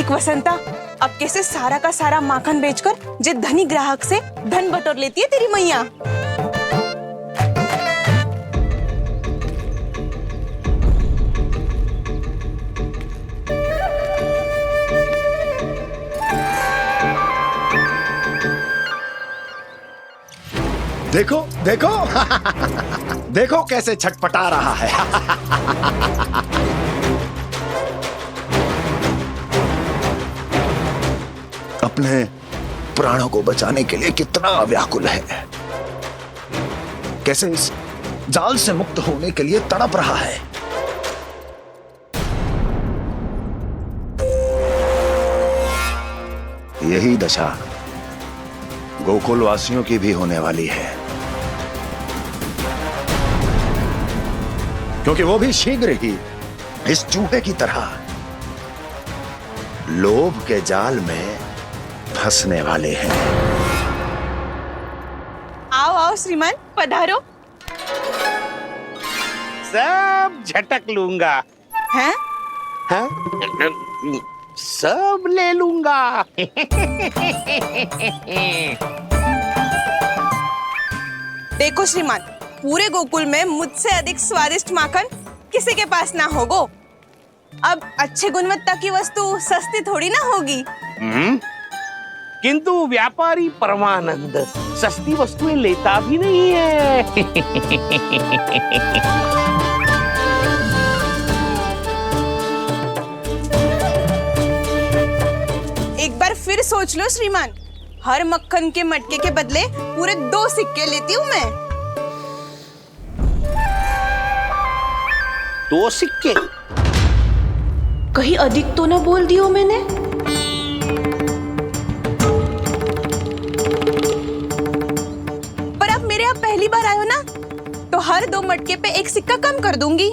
देख वसंता, अब कैसे सारा का सारा माखन बेचकर जे धनी ग्राहक से धन बटोर लेती है तेरी मैया। देखो देखो देखो कैसे छटपटा रहा है। अपने प्राणों को बचाने के लिए कितना व्याकुल है, कैसे इस जाल से मुक्त होने के लिए तड़प रहा है। यही दशा गोकुल वासियों की भी होने वाली है, क्योंकि वो भी शीघ्र ही इस चूहे की तरह लोभ के जाल में फंसने वाले हैं। आओ आओ श्रीमान, पधारो। सब झटक लूंगा। हैं? हाँ? सब ले लूंगा। देखो श्रीमान, पूरे गोकुल में मुझसे अधिक स्वादिष्ट माखन किसी के पास ना होगो। अब अच्छे गुणवत्ता की वस्तु सस्ती थोड़ी ना होगी। किंतु व्यापारी परमानंद सस्ती वस्तुएं लेता भी नहीं है। एक बार फिर सोच लो श्रीमान, हर मक्खन के मटके के बदले पूरे 2 सिक्के लेती हूँ मैं। 2 सिक्के? कहीं अधिक तो ना बोल दियो मैंने? पर आप मेरे यहाँ पहली बार आए हो ना, तो हर 2 मटके पे 1 सिक्का कम कर दूंगी।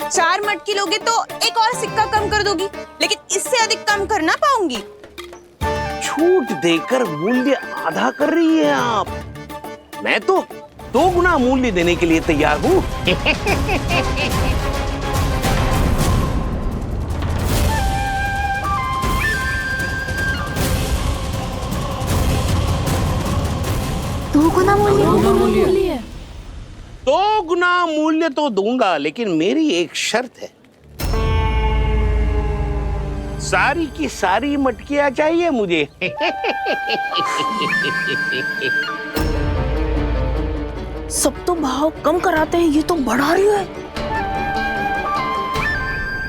चार मटकी लोगे तो 1 और सिक्का कम कर दोगी, लेकिन इससे अधिक कम कर ना पाऊंगी। छूट देकर मूल्य आधा कर रही है आप। मैं तो 2 गुना मूल्य देने के लिए तैयार हूँ। दो गुना मूल्य? 2 गुना मूल्य तो दूंगा, लेकिन मेरी एक शर्त है। सारी की सारी मटकियां चाहिए मुझे। सब तो भाव कम कराते हैं, ये तो बढ़ा रही है।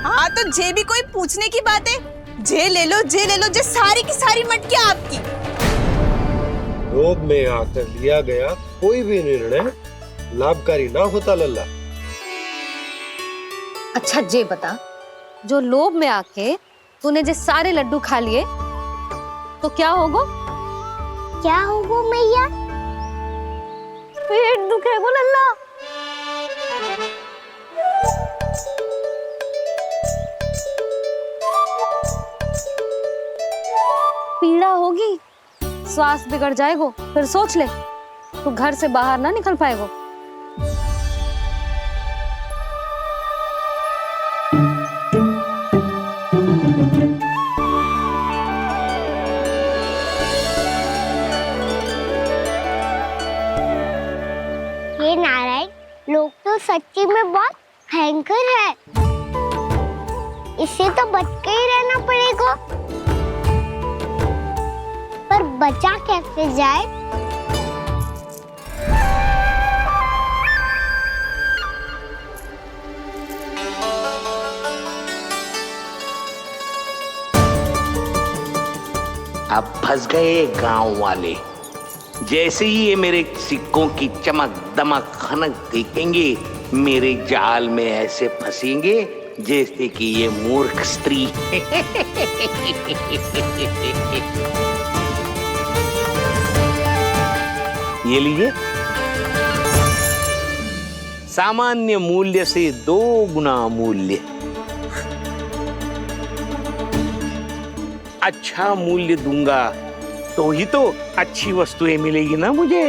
हाँ तो जे भी कोई पूछने की बात है, जे ले लो, जे ले लो, जे सारी की सारी मटकियां आपकी। लोभ में आकर लिया गया कोई भी निर्णय लाभकारी ना होता लल्ला। अच्छा जे बता, जो लोभ में आके तूने जो सारे लड्डू खा लिए तो क्या होगा? क्या होगा मैया? पेट दुखेगा लल्ला। पीड़ा होगी, स्वास्थ्य बिगड़ जाएगा, फिर सोच ले तू घर से बाहर ना निकल पाएगा। ये नारायण, लोग तो सच्ची में बहुत भयंकर है। इससे तो बच के ही रहना पड़ेगा। पर बचा कैसे जाए? अब फंस गए गांव वाले। जैसे ही ये मेरे सिक्कों की चमक दमक खनक देखेंगे, मेरे जाल में ऐसे फंसेंगे जैसे कि ये मूर्ख स्त्री। ये लीजिए, सामान्य मूल्य से 2 गुना मूल्य। अच्छा मूल्य दूंगा तो ही तो अच्छी वस्तुएं मिलेगी ना मुझे।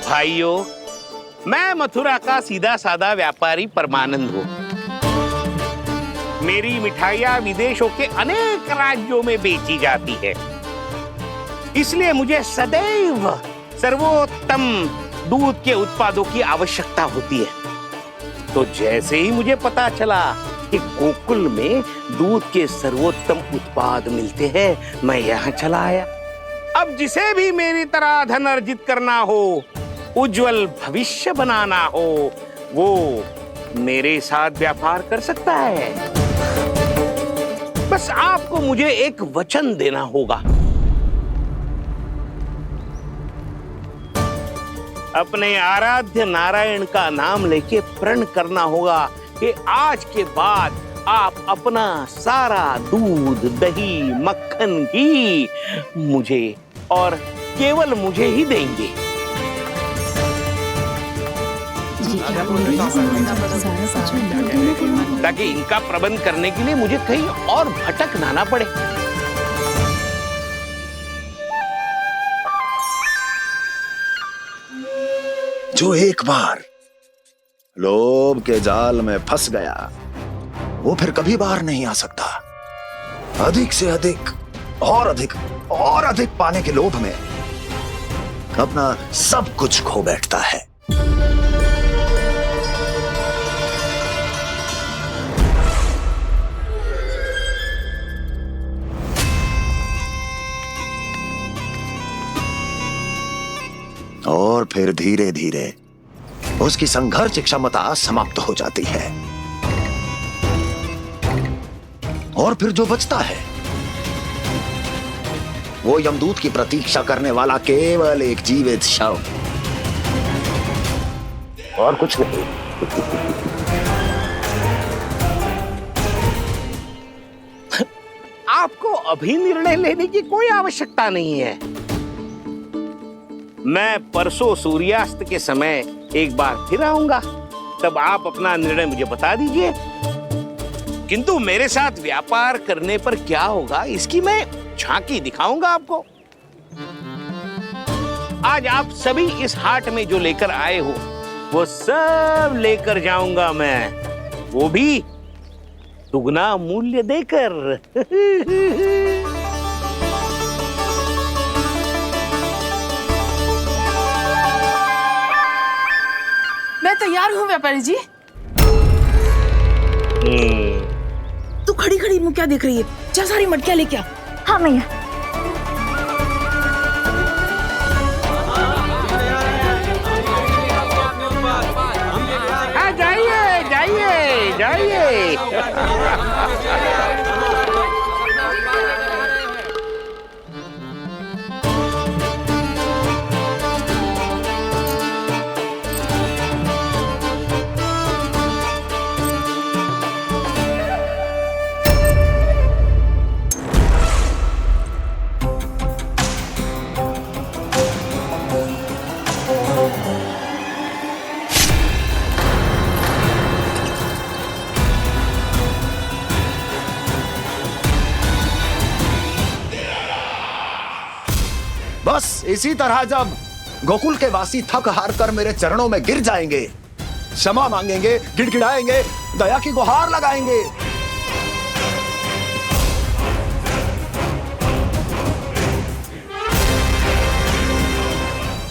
भाइयों, मैं मथुरा का सीधा साधा व्यापारी परमानंद हूँ। मेरी मिठाइयाँ विदेशों के अनेक राज्यों में बेची जाती है, इसलिए मुझे सदैव सर्वोत्तम दूध के उत्पादों की आवश्यकता होती है। तो जैसे ही मुझे पता चला कि गोकुल में दूध के सर्वोत्तम उत्पाद मिलते हैं, मैं यहाँ चला आया। अब जिसे भी मेरी तरह धन अर्जित करना हो, उज्जवल भविष्य बनाना हो, वो मेरे साथ व्यापार कर सकता है। बस आपको मुझे एक वचन देना होगा। अपने आराध्य नारायण का नाम लेके प्रण करना होगा कि आज के बाद आप अपना सारा दूध, दही, मक्खन, घी मुझे और केवल मुझे ही देंगे। ताकि इनका प्रबंध करने के लिए मुझे कहीं और भटकना ना पड़े। जो एक बार लोभ के जाल में फंस गया, वो फिर कभी बाहर नहीं आ सकता। अधिक से अधिक और अधिक और अधिक पाने के लोभ में अपना सब कुछ खो बैठता है। और फिर धीरे धीरे उसकी संघर्ष क्षमता समाप्त हो जाती है, और फिर जो बचता है वो यमदूत की प्रतीक्षा करने वाला केवल एक जीवित शव, और कुछ नहीं। आपको अभी निर्णय लेने की कोई आवश्यकता नहीं है। मैं परसों सूर्यास्त के समय एक बार फिर आऊंगा, तब आप अपना निर्णय मुझे बता दीजिए। किंतु मेरे साथ व्यापार करने पर क्या होगा, इसकी मैं झांकी दिखाऊंगा आपको। आज आप सभी इस हाट में जो लेकर आए हो, वो सब लेकर जाऊंगा मैं, वो भी दुगना मूल्य देकर। मैं तैयार हूँ व्यापारी जी। तू खड़ी खड़ी मुँह क्या देख रही है? चल सारी मटकियाँ लेके आ। हाँ भैया। हाँ, जाइए जाइए जाइए। बस इसी तरह जब गोकुल के वासी थक हार कर मेरे चरणों में गिर जाएंगे, क्षमा मांगेंगे, गिड़गिड़ाएंगे, दया की गुहार लगाएंगे,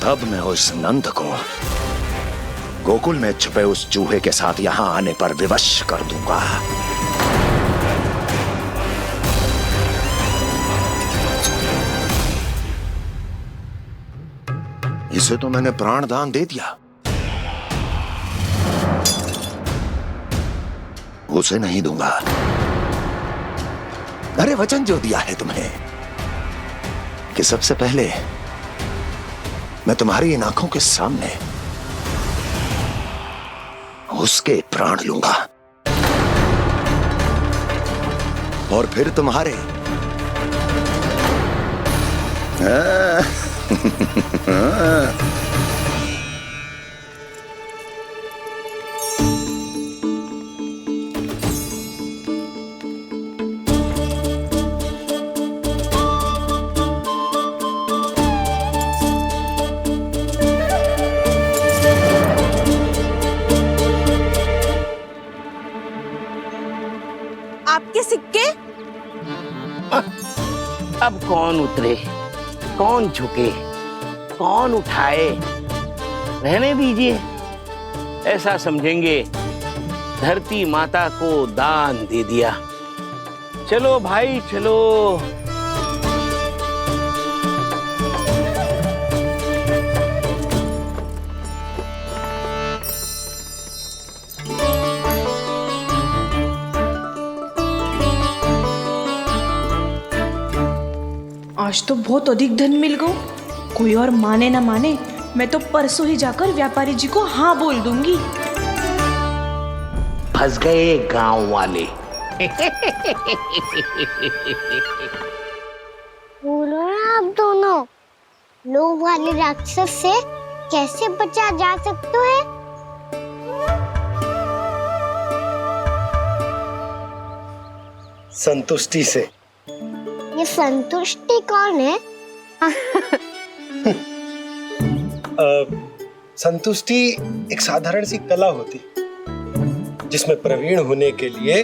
तब मैं उस नंद को गोकुल में छुपे उस चूहे के साथ यहां आने पर विवश कर दूंगा। इसे तो मैंने प्राण दान दे दिया, उसे नहीं दूंगा। अरे वचन जो दिया है तुम्हें कि सबसे पहले मैं तुम्हारी इन आंखों के सामने उसके प्राण लूंगा, और फिर तुम्हारे। अब कौन उतरे, कौन झुके, कौन उठाए, रहने दीजिए। ऐसा समझेंगे धरती माता को दान दे दिया। चलो भाई चलो। आज तो बहुत अधिक धन मिल गो। कोई और माने ना माने, मैं तो परसों ही जाकर व्यापारी जी को हाँ बोल दूंगी। फंस गए गांव वाले। बोलो ना आप दोनों, लोभ वाले राक्षस से कैसे बचा जा सकता है? संतुष्टि से। ये संतुष्टि कौन है? संतुष्टि एक साधारण सी कला होती जिसमें प्रवीण होने के लिए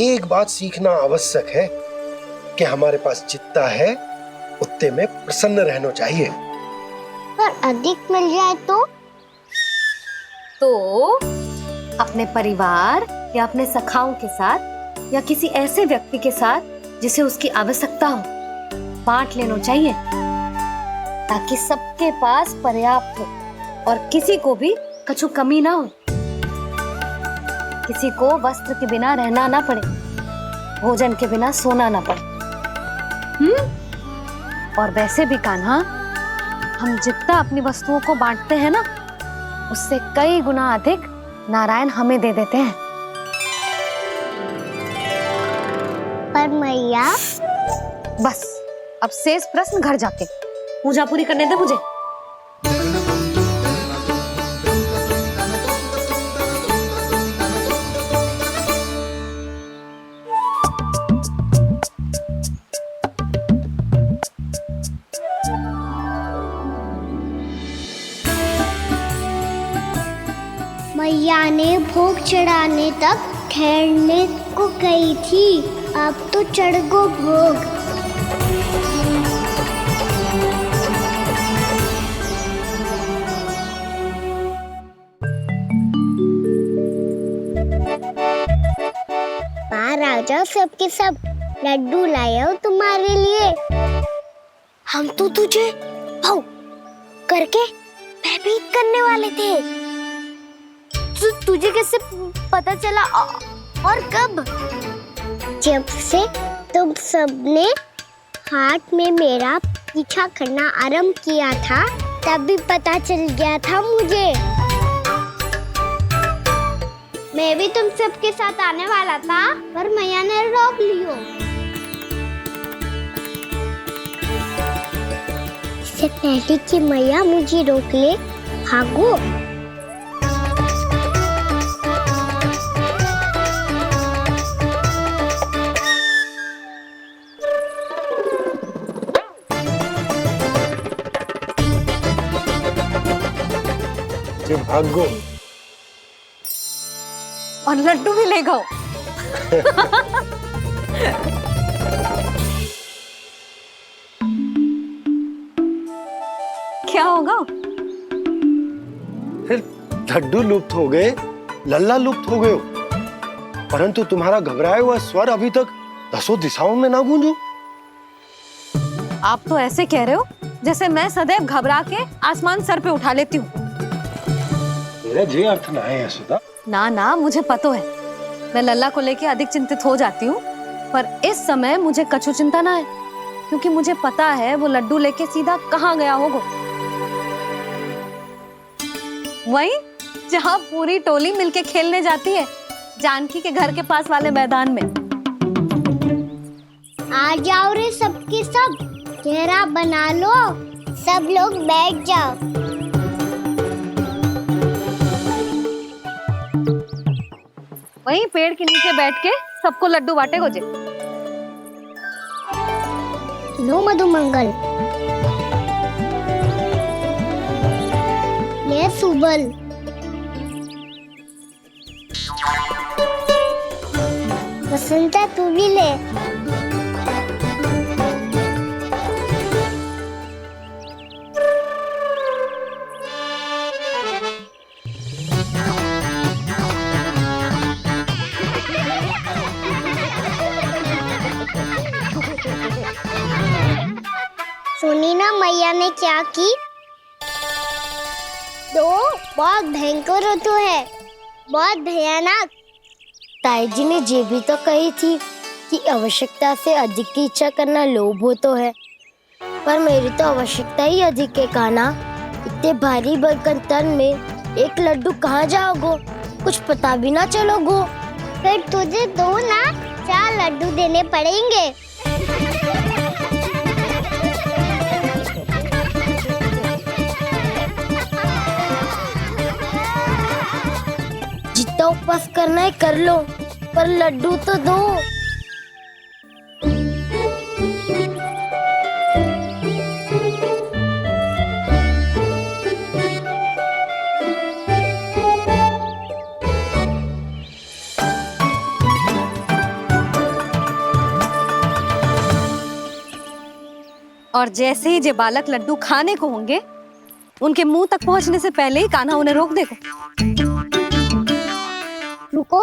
एक बात सीखना आवश्यक है कि हमारे पास जितना है उतने में प्रसन्न रहना चाहिए। पर अधिक मिल जाए तो अपने परिवार या अपने सखाओं के साथ या किसी ऐसे व्यक्ति के साथ जिसे उसकी आवश्यकता हो बांट लेना चाहिए, ताकि सबके पास पर्याप्त हो और किसी को भी कछु कमी ना हो, किसी को वस्त्र के बिना रहना ना पड़े, भोजन के बिना सोना ना पड़े। और वैसे भी कान्हा, हम जितना अपनी वस्तुओं को बांटते हैं ना, उससे कई गुना अधिक नारायण हमें दे देते हैं। पर मैया, बस अब शेष प्रश्न घर जाके पूजा पूरी करने दे मुझे। मैया ने भोग चढ़ाने तक ठहरने को कही थी, अब तो चढ़ गो भोग। बाहर आ जाओ सबके सब, लड्डू लाया हो तुम्हारे लिए। हम तो तुझे भाव करके भयभीत करने वाले थे। तुझे कैसे पता चला और कब? जब से तुम सबने हाथ में मेरा पीछा करना आरंभ किया था, तभी पता चल गया था मुझे। मैं भी तुम सबके साथ आने वाला था, पर मैया ने रोक लियो। इससे पहले कि मैया मुझे रोक ले, भागो। जो भागो और लड्डू भी ले गो। क्या होगा? फिर लड्डू लुप्त हो गए, लल्ला लुप्त हो गए हो, परंतु तुम्हारा घबराया हुआ स्वर अभी तक 10 दिशाओं में ना गूंजो। आप तो ऐसे कह रहे हो जैसे मैं सदैव घबरा के आसमान सर पे उठा लेती हूँ। मेरा जे अर्थ ना है यशोदा। ना ना, मुझे पता है, मैं लल्ला को लेके अधिक चिंतित हो जाती हूँ, पर इस समय मुझे कछु चिंता ना है, क्योंकि मुझे पता है वो लड्डू लेके सीधा कहाँ गया होगा। वही जहाँ पूरी टोली मिलके खेलने जाती है, जानकी के घर के पास वाले मैदान में। आ जाओ रे सबके सब, घेरा बना लो, सब लोग बैठ जाओ। वहीं पेड़ के नीचे बैठ के सबको लड्डू बांटे गोजे। लो मधुमंगल, ले सुबल, वसंता तू भी ले। की तो बहुत भयंकर ऋतु है, बहुत भयानक। ताई जी ने ये भी तो कही थी कि आवश्यकता से अधिक की इच्छा करना लोभ हो तो है, पर मेरी तो आवश्यकता ही अधिक है कान्हा। इतने भारी भरकम तन में एक लड्डू कहाँ जाओगो, कुछ पता भी ना चलोगो। फिर तुझे 2 ना 4 लड्डू देने पड़ेंगे। जितना उपवास करना है कर लो, पर लड्डू तो दो। और जैसे ही जे बालक लड्डू खाने को होंगे, उनके मुंह तक पहुंचने से पहले ही कान्हा उन्हें रोक देगा। रुको,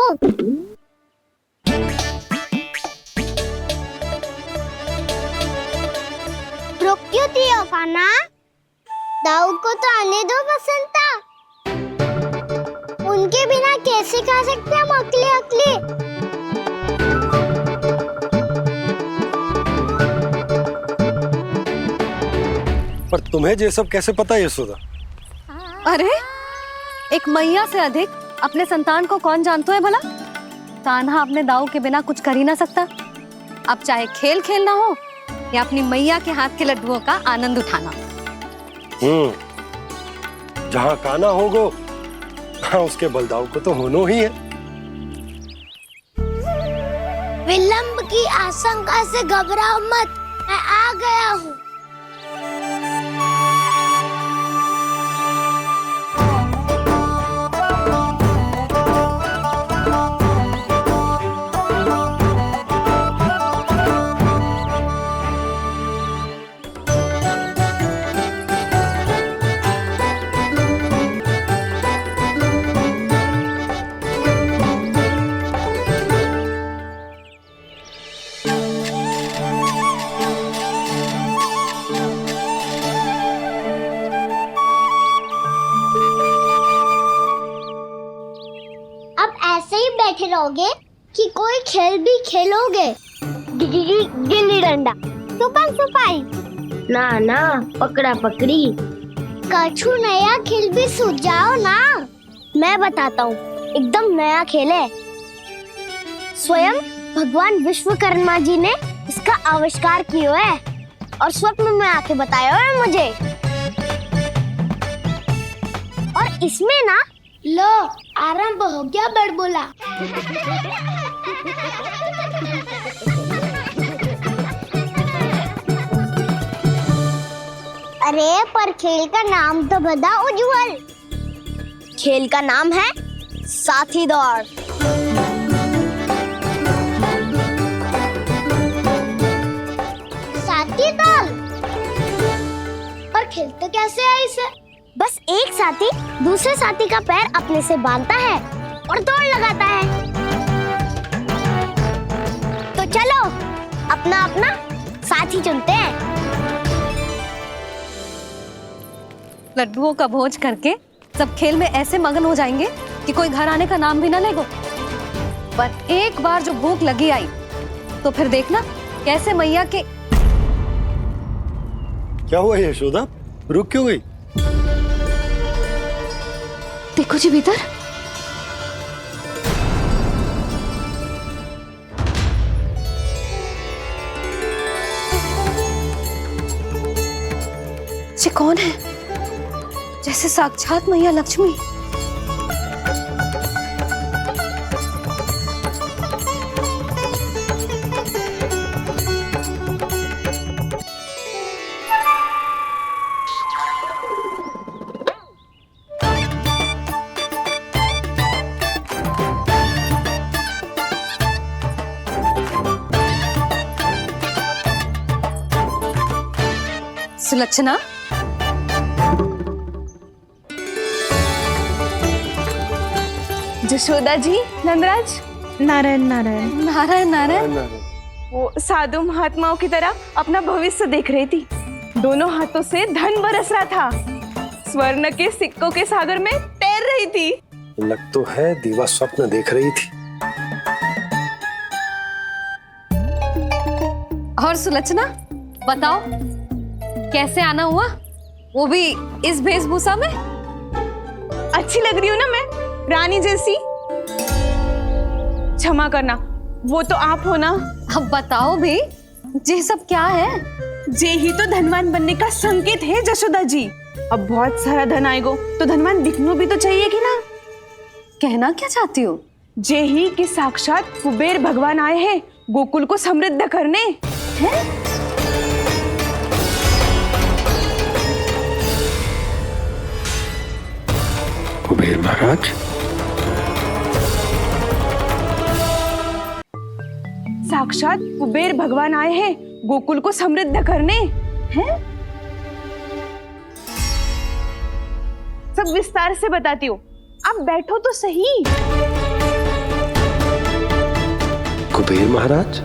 रुक क्यों दियो कान्हा? दाऊ को तो आने दो बसंता। उनके बिना कैसे खा सकते हम अकेले अकेले? पर तुम्हें ये सब कैसे पता है यशोदा? अरे, एक मैया से अधिक अपने संतान को कौन जानता है भला? कान्हा अपने दाऊ के बिना कुछ कर ही ना सकता। अब चाहे खेल खेलना हो या अपनी मैया के हाथ के लड्डुओं का आनंद उठाना। जहाँ कान्हा होगो, हाँ उसके बलदाऊ को तो होना ही है। विलंब की आशंका से घबराओ मत, मैं आ गया हूँ। बैठे रहोगे कि कोई खेल भी खेलोगे? गिल्ली डंडा, छुपन छुपाई, ना ना पकड़ा पकड़ी, कछु नया खेल भी सूझ जाओ ना। मैं बताता हूँ, एकदम नया खेल है। स्वयं भगवान विश्वकर्मा जी ने इसका आविष्कार किया है और स्वप्न में आके बताया है मुझे। और इसमें ना लो आरंभ हो गया बड़बोला। अरे पर खेल का नाम तो बता उज्जवल। खेल का नाम है साथी दौड़। साथी दौड़? और खेलते कैसे है इसे? बस एक साथी दूसरे साथी का पैर अपने से बांधता है और दौड़ लगाता है। तो चलो अपना अपना साथी चुनते हैं। लड्डुओं का भोज करके सब खेल में ऐसे मगन हो जाएंगे कि कोई घर आने का नाम भी ना लेगो। पर एक बार जो भूख लगी आई तो फिर देखना कैसे मैया के। क्या हुआ यशोदा, रुक क्यों गई? देखो जी भीतर। ये कौन है? जैसे साक्षात मैया लक्ष्मी। सुलक्षणा, जशोदा जी, नंदराज, नारायण नारायण। नारायण नारायण। वो साधु महात्माओं की तरह अपना भविष्य देख रही थी। दोनों हाथों से धन बरस रहा था, स्वर्ण के सिक्कों के सागर में तैर रही थी। लग तो है दीवा स्वप्न देख रही थी। और सुलक्षणा, बताओ कैसे आना हुआ, वो भी इस वेशभूषा में? अच्छी लग रही हूँ ना मैं, रानी जैसी? क्षमा करना, वो तो आप हो ना। अब बताओ भी, ये सब क्या है? जे ही तो धनवान बनने का संकेत है जशोदा जी। अब बहुत सारा धन आएगा तो धनवान दिखना भी तो चाहिए कि ना। कहना क्या चाहती हो? जे ही कि साक्षात कुबेर भगवान आए हैं गोकुल को समृद्ध करने। हैं? कुबेर महाराज, साक्षात कुबेर भगवान आए हैं गोकुल को समृद्ध करने हैं। सब विस्तार से बताती हूँ, आप बैठो तो सही। कुबेर महाराज,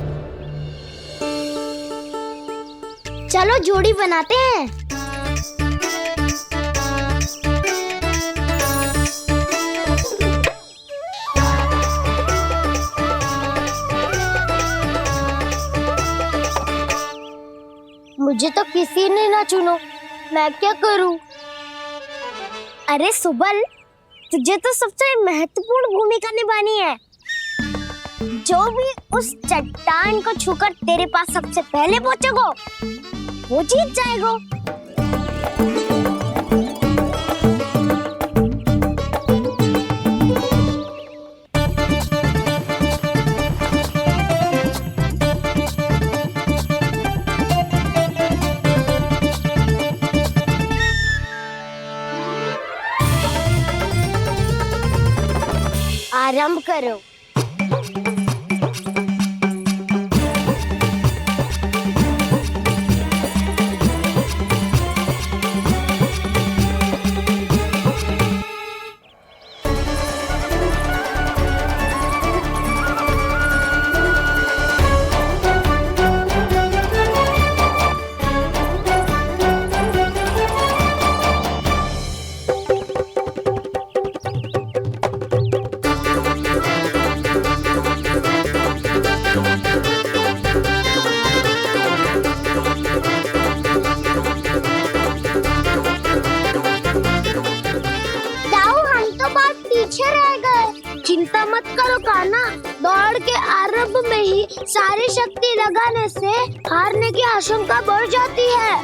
चलो जोड़ी बनाते हैं। मुझे तो किसी ने ना चुनो, मैं क्या करूं? अरे सुबल, तुझे तो सबसे महत्वपूर्ण भूमिका निभानी है। जो भी उस चट्टान को छूकर तेरे पास सबसे पहले पहुंचेगा वो जीत जाएगा। आरंभ करो। चिंता मत करो कान्हा, दौड़ के आरंभ में ही सारी शक्ति लगाने से हारने की आशंका बढ़ जाती है।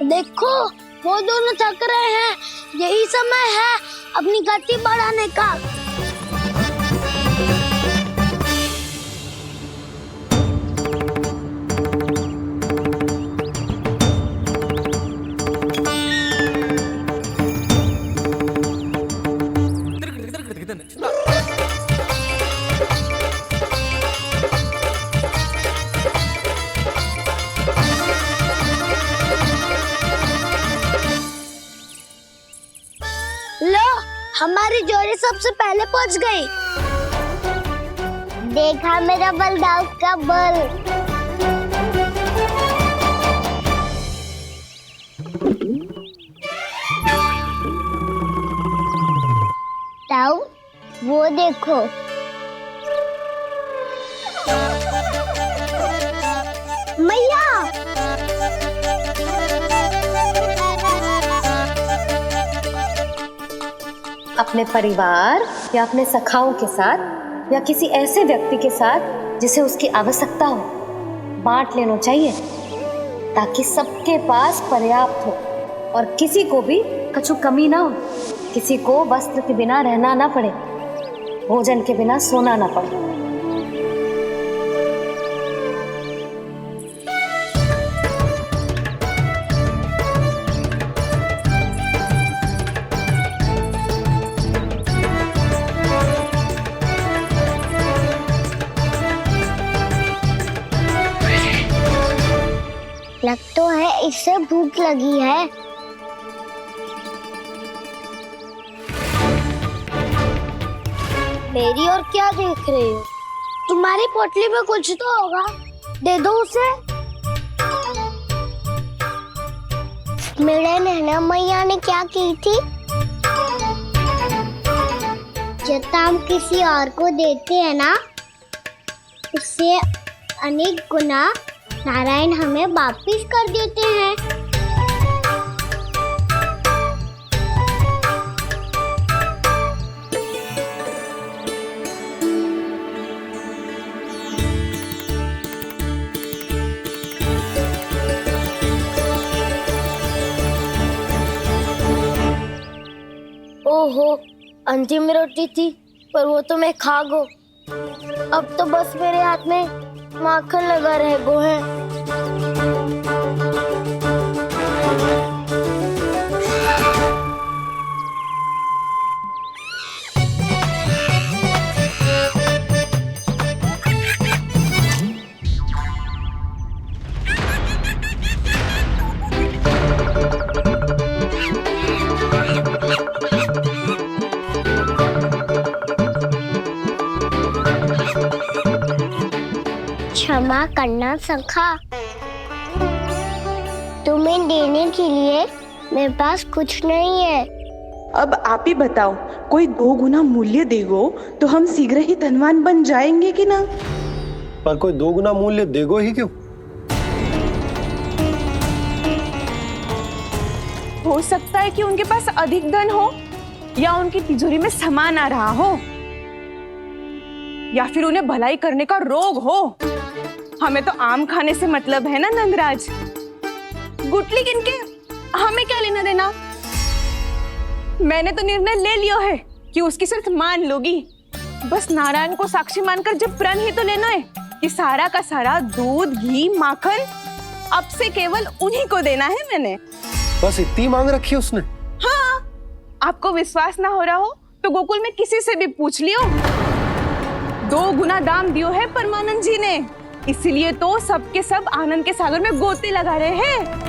देखो वो दोनों थक रहे हैं, यही समय है अपनी गति बढ़ाने का। हमारी जोड़ी सबसे पहले पहुंच गई। देखा मेरा बलदाऊ का बल। ताऊ, वो देखो। मैया, अपने परिवार या अपने सखाओं के साथ या किसी ऐसे व्यक्ति के साथ जिसे उसकी आवश्यकता हो बांट लेना चाहिए, ताकि सबके पास पर्याप्त हो और किसी को भी कुछ कमी ना हो, किसी को वस्त्र के बिना रहना ना पड़े, भोजन के बिना सोना ना पड़े। लग तो है इससे भूख लगी है। मेरी और क्या देख रही हो? तुम्हारी पोटली में कुछ तो होगा, दे दो उसे। मेरे नैना मैया ने क्या की थी? जितना हम किसी और को देते हैं ना, उससे अनेक गुना नारायण हमें वापिस कर देते हैं। ओहो, अंतिम रोटी थी, पर वो तो मैं खा गो। अब तो बस मेरे हाथ में माखन लगा रह गो है। क्षमा करना सखा, तुम्हें देने के लिए मेरे पास कुछ नहीं है। अब आप ही बताओ, कोई 2 गुना मूल्य देगो तो हम शीघ्र ही धनवान बन जाएंगे कि ना? पर कोई 2 गुना मूल्य देगो ही क्यों? हो सकता है कि उनके पास अधिक धन हो, या उनकी तिजोरी में सामान आ रहा हो, या फिर उन्हें भलाई करने का रोग हो। हमें तो आम खाने से मतलब है ना नंदराज। गुटली किनके, हमें क्या लेना देना। मैंने तो निर्णय ले लिया है कि उसकी सिर्फ मान लूंगी। बस नारायण को साक्षी मानकर जब प्रण ही तो लेना है कि सारा का सारा दूध, घी, माखन अब से केवल उन्हीं को देना है मैंने। बस इतनी मांग रखी है उसने? हाँ, आपको विश्वास ना हो रहा हो तो गोकुल में किसी से भी पूछ लियो। 2 गुना दाम दियो है परमानंद जी ने, इसलिए तो सबके सब आनंद के सागर में गोते लगा रहे हैं।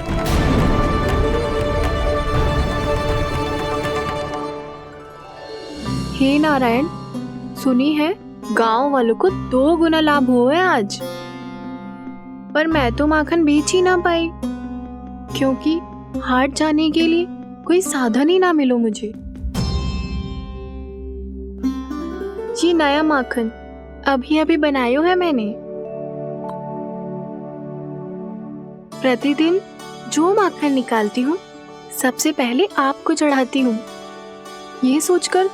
हे नारायण, सुनी है गांव वालों को 2 गुना लाभ हुआ है आज, पर मैं तो माखन बेच ही ना पाई, क्योंकि हाट जाने के लिए कोई साधन ही ना मिलो मुझे। ये नया माखन अभी अभी बनायो है मैंने। प्रतिदिन जो माखन निकालती हूँ सबसे पहले आपको चढ़ाती हूँ, ये सोचकर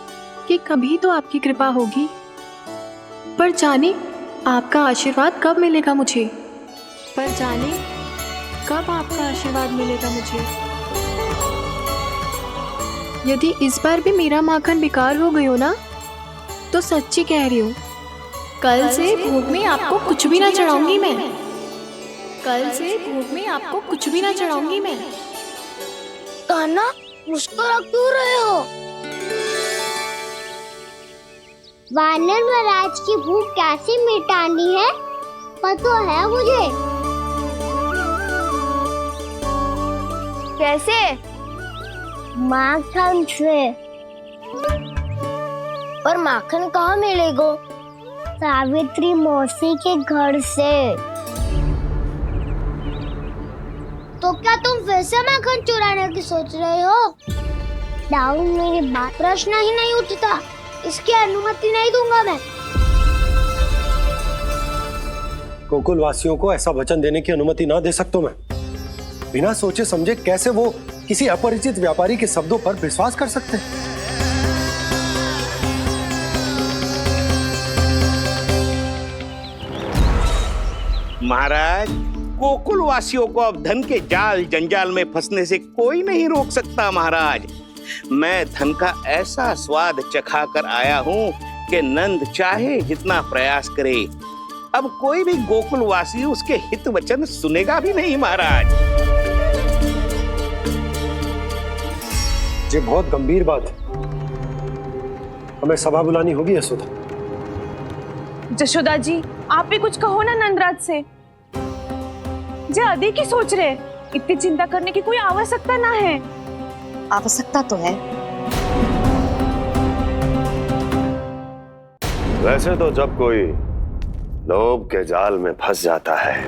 कि कभी तो आपकी कृपा होगी। पर जाने आपका आशीर्वाद कब मिलेगा मुझे, पर जाने कब आपका आशीर्वाद मिलेगा मुझे। यदि इस बार भी मेरा माखन बेकार हो गयो ना, तो सच्ची कह रही हूँ, कल से भोग में आपको कुछ भी ना चढ़ाऊंगी मैं। कल से भोग में आपको कुछ भी ना चढ़ाऊंगी मैं। कान्हा, मुस्कुरा क्यों रहे हो? वानर महाराज की भूख कैसे मिटानी है पता है मुझे। कैसे? माखन से। और माखन कहाँ मिलेगा? सावित्री मौसी के घर से। तो क्या तुम वैसे माखन चुराने की सोच रहे हो? डाउन मेरी बात प्रश्न ही नहीं उठता, इसकी अनुमति नहीं दूंगा मैं। गोकुल वासियों को ऐसा वचन देने की अनुमति ना दे सकता मैं। बिना सोचे समझे कैसे वो किसी अपरिचित व्यापारी के शब्दों पर विश्वास कर सकते हैं? महाराज, गोकुल वासियों को अब धन के जाल जंजाल में फंसने से कोई नहीं रोक सकता। महाराज, मैं धन का ऐसा स्वाद चखा कर आया हूँ कि नंद चाहे जितना प्रयास करे, अब कोई भी गोकुल वासी उसके हित वचन सुनेगा भी नहीं। महाराज, ये बहुत गंभीर बात है, हमें सभा बुलानी होगी यशोदा। जशोदा जी, आप भी कुछ कहो ना नंदराज से। जे अधिक ही सोच रहे, इतनी चिंता करने की कोई आवश्यकता ना है। आवश्यकता तो है। वैसे तो जब कोई लोभ के जाल में फंस जाता है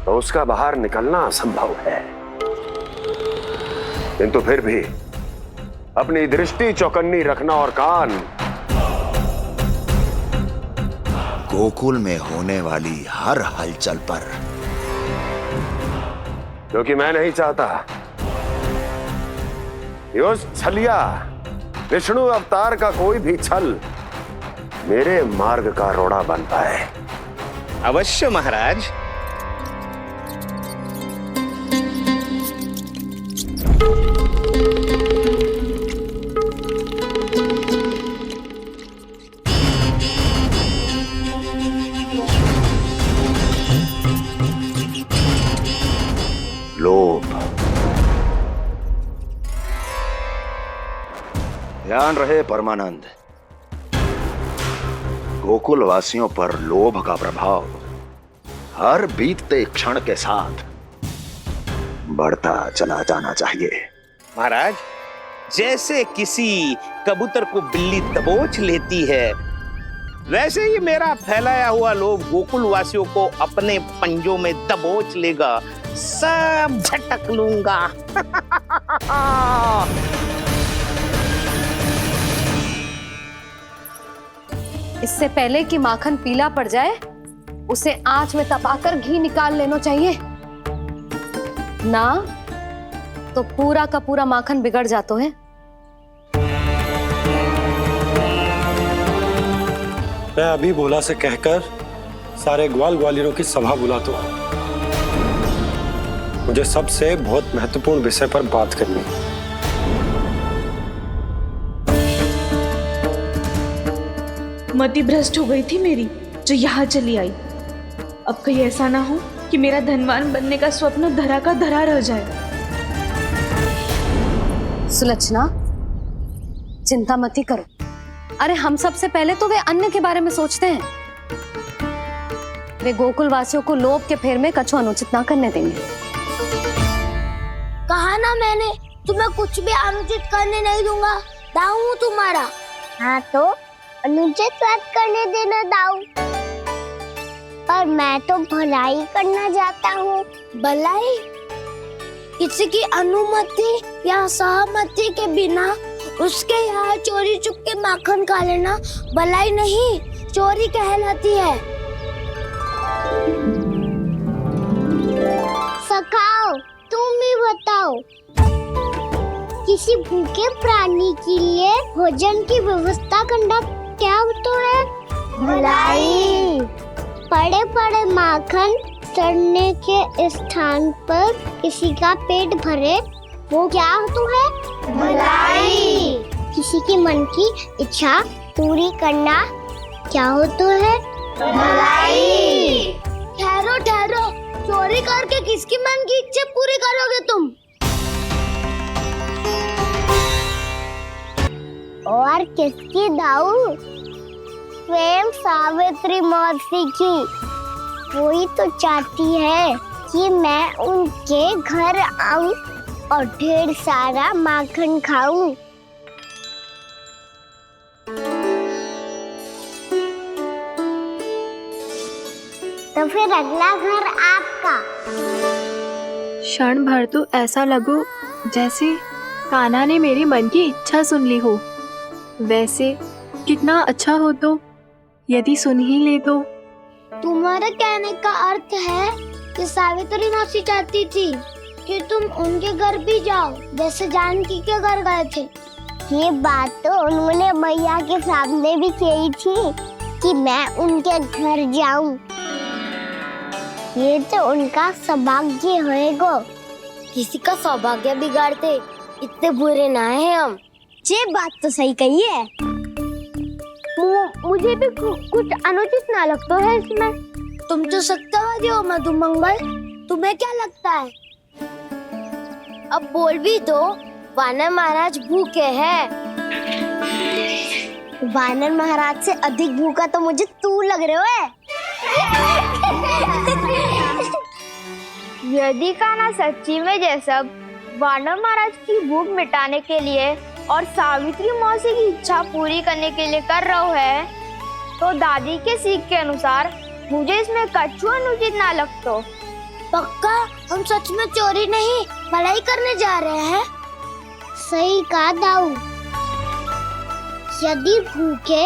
तो उसका बाहर निकलना असंभव है। किंतु फिर भी अपनी दृष्टि चौकन्नी रखना और कान गोकुल में होने वाली हर हलचल पर, क्योंकि मैं नहीं चाहता कि उस छलिया विष्णु अवतार का कोई भी छल मेरे मार्ग का रोड़ा बन पाए। अवश्य महाराज। लोभ। ध्यान रहे परमानंद, गोकुल वासियों पर लोभ का प्रभाव हर बीतते क्षण के साथ बढ़ता चला जाना चाहिए। महाराज, जैसे किसी कबूतर को बिल्ली दबोच लेती है, वैसे ही मेरा फैलाया हुआ लोभ गोकुल वासियों को अपने पंजों में दबोच लेगा। सब झटक लूंगा। इससे पहले कि माखन पीला पड़ जाए, उसे आंच में तपाकर घी निकाल लेना चाहिए ना, तो पूरा का पूरा माखन बिगड़ जाता है। मैं अभी बोला से कहकर सारे ग्वाल ग्वालियरों की सभा बुलाता हूं। मुझे सबसे बहुत महत्वपूर्ण विषय पर बात करनी है। मति भ्रष्ट हो गई थी मेरी, जो यहाँ चली आई। अब कहीं ऐसा ना हो कि मेरा धनवान बनने का स्वप्न धरा का धरा रह जाए। सुलक्षणा, चिंता मत ही करो। अरे हम सबसे पहले तो वे अन्न के बारे में सोचते हैं। वे गोकुल वासियों को लोभ के फेर में कछु अनुचित ना करने देंगे। कहा ना मैंने, तुम्हें कुछ भी अनुचित करने नहीं दूंगा। दाऊ हूँ तुम्हारा। हाँ तो अनुचित बात करने देना दाऊ, पर मैं तो भलाई करना चाहता हूँ। भलाई? किसी की अनुमति या सहमति के बिना उसके यहाँ चोरी चुप के माखन खा लेना भलाई नहीं, चोरी कहलाती है। सखाओ, तुम ही बताओ, किसी भूखे प्राणी के लिए भोजन की व्यवस्था करना क्या तो है? भलाई। पड़े पड़े माखन सड़ने के स्थान पर किसी का पेट भरे, वो क्या तो है? भलाई। किसी के मन की इच्छा पूरी करना क्या हो तो है? भलाई। ठहरो ठहरो, चोरी करके किसकी मन की इच्छा पूरी करोगे तुम? और किसकी दाऊ? स्वयं सावित्री मौसी की। वही तो चाहती है कि मैं उनके घर आऊं और ढेर सारा माखन खाऊं। तो फिर अगला घर आपका। क्षण भर तो ऐसा लगो जैसे कान्हा ने मेरे मन की इच्छा सुन ली हो। वैसे कितना अच्छा हो तो यदि सुन ही ले तो। तुम्हारे कहने का अर्थ है कि सावित्री मौसी चाहती थी कि तुम उनके घर भी जाओ, जैसे जानकी के घर गए थे। ये बात तो उन्होंने मैया के सामने भी कही थी कि मैं उनके घर जाऊं। ये तो उनका सौभाग्य होएगा। किसी का सौभाग्य बिगाड़ते इतने बुरे ना है हम। ये बात तो सही कही है। मुझे भी कुछ अनुचित ना लगता है इसमें। तुम तो सत्यवादी हो मधुमंगल, तुम्हें क्या लगता है? अब बोल भी दो, वानर महाराज भूखे हैं। वानर महाराज से अधिक भूखा तो मुझे तू लग रहे हो। यदि कान्हा सच्ची में जैसा वानर महाराज की भूख मिटाने के लिए और सावित्री मौसी की इच्छा पूरी करने के लिए कर रहा है, तो दादी के सीख के अनुसार मुझे इसमें कछु अनुचित ना लगता। पक्का हम सच में चोरी नहीं भलाई करने जा रहे हैं? सही कहा दाऊ। यदि भूखे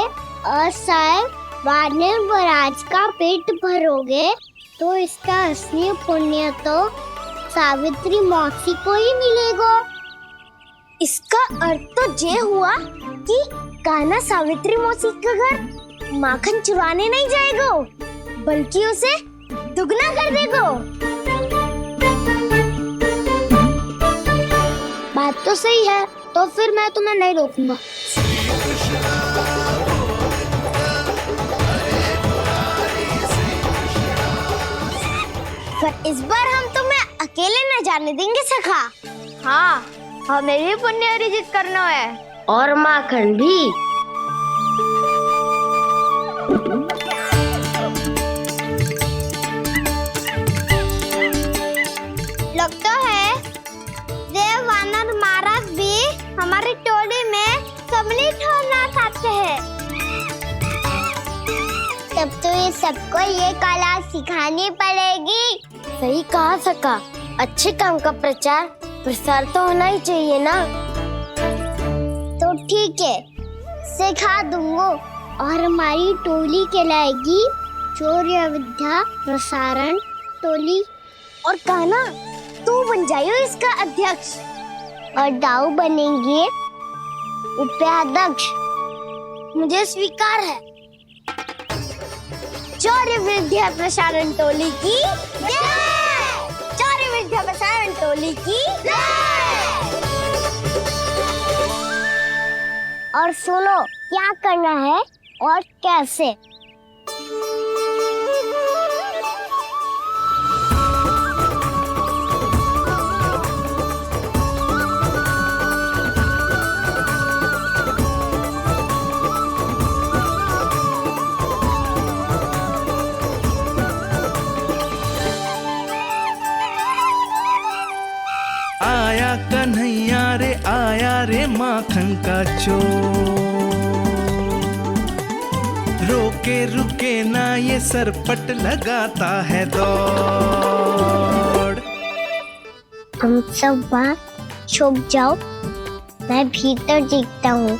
असहाय वानर महाराज का पेट भरोगे तो इसका असली पुण्य तो सावित्री मौसी को ही मिलेगा। इसका अर्थ तो ये हुआ कि कान्हा सावित्री मौसी का घर माखन चुराने नहीं जाएगा, बल्कि उसे दुगना कर देगा। बात तो सही है, तो फिर मैं तुम्हें नहीं रोकूंगा। पर इस बार हम तुम्हें अकेले न जाने देंगे सखा। हाँ, हमें भी पुण्य अर्जित करना है और माखन भी। लगता है देव वानर महाराज भी हमारी टोली में सम्मिलित होना चाहते हैं। तब तो ये सबको ये कला सिखानी पड़ेगी। सही कहा सका, अच्छे काम का प्रचार प्रसार तो होना ही चाहिए ना। तो ठीक है, सिखा दूंगा और हमारी टोली कहलाएगी शौर्य विद्या प्रसारण टोली। और कान्हा तू बन जाइयो इसका अध्यक्ष और दाऊ बनेंगे उपाध्यक्ष। मुझे स्वीकार है। शौर्य विद्या प्रसारण टोली की जय! शौर्य विद्या प्रसारण टोली की जय! और सुनो क्या करना है और कैसे। आया कन्हैया रे आया रे माखन का चोर, रोके रुके ना ये सरपट लगाता है दौड़। तुम सब वहाँ छुप जाओ, मैं भीतर देखता हूँ।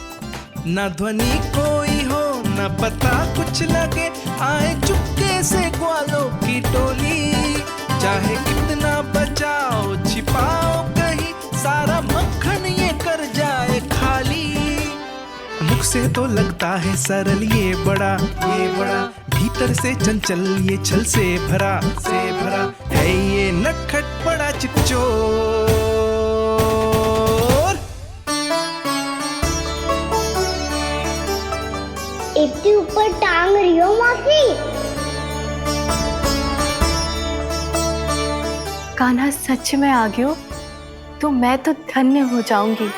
न ध्वनि कोई हो न पता कुछ लगे, आए चुपके से ग्वालों की टोली। चाहे कितना बचाओ छिपाओ कहीं, सारा मक्खन ये कर जाए खाली। मुख से तो लगता है सरल ये बड़ा भीतर से चंचल ये छल से भरा है ये नटखट बड़ा चिपचोर। इतने ऊपर टांग रही हो मौसी। कान्हा सच में आ गयो तो मैं तो धन्य हो जाऊंगी।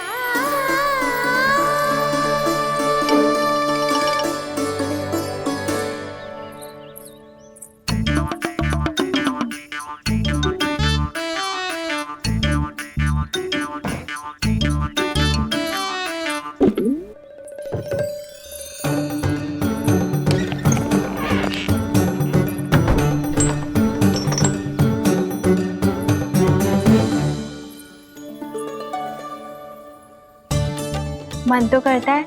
मन तो करता है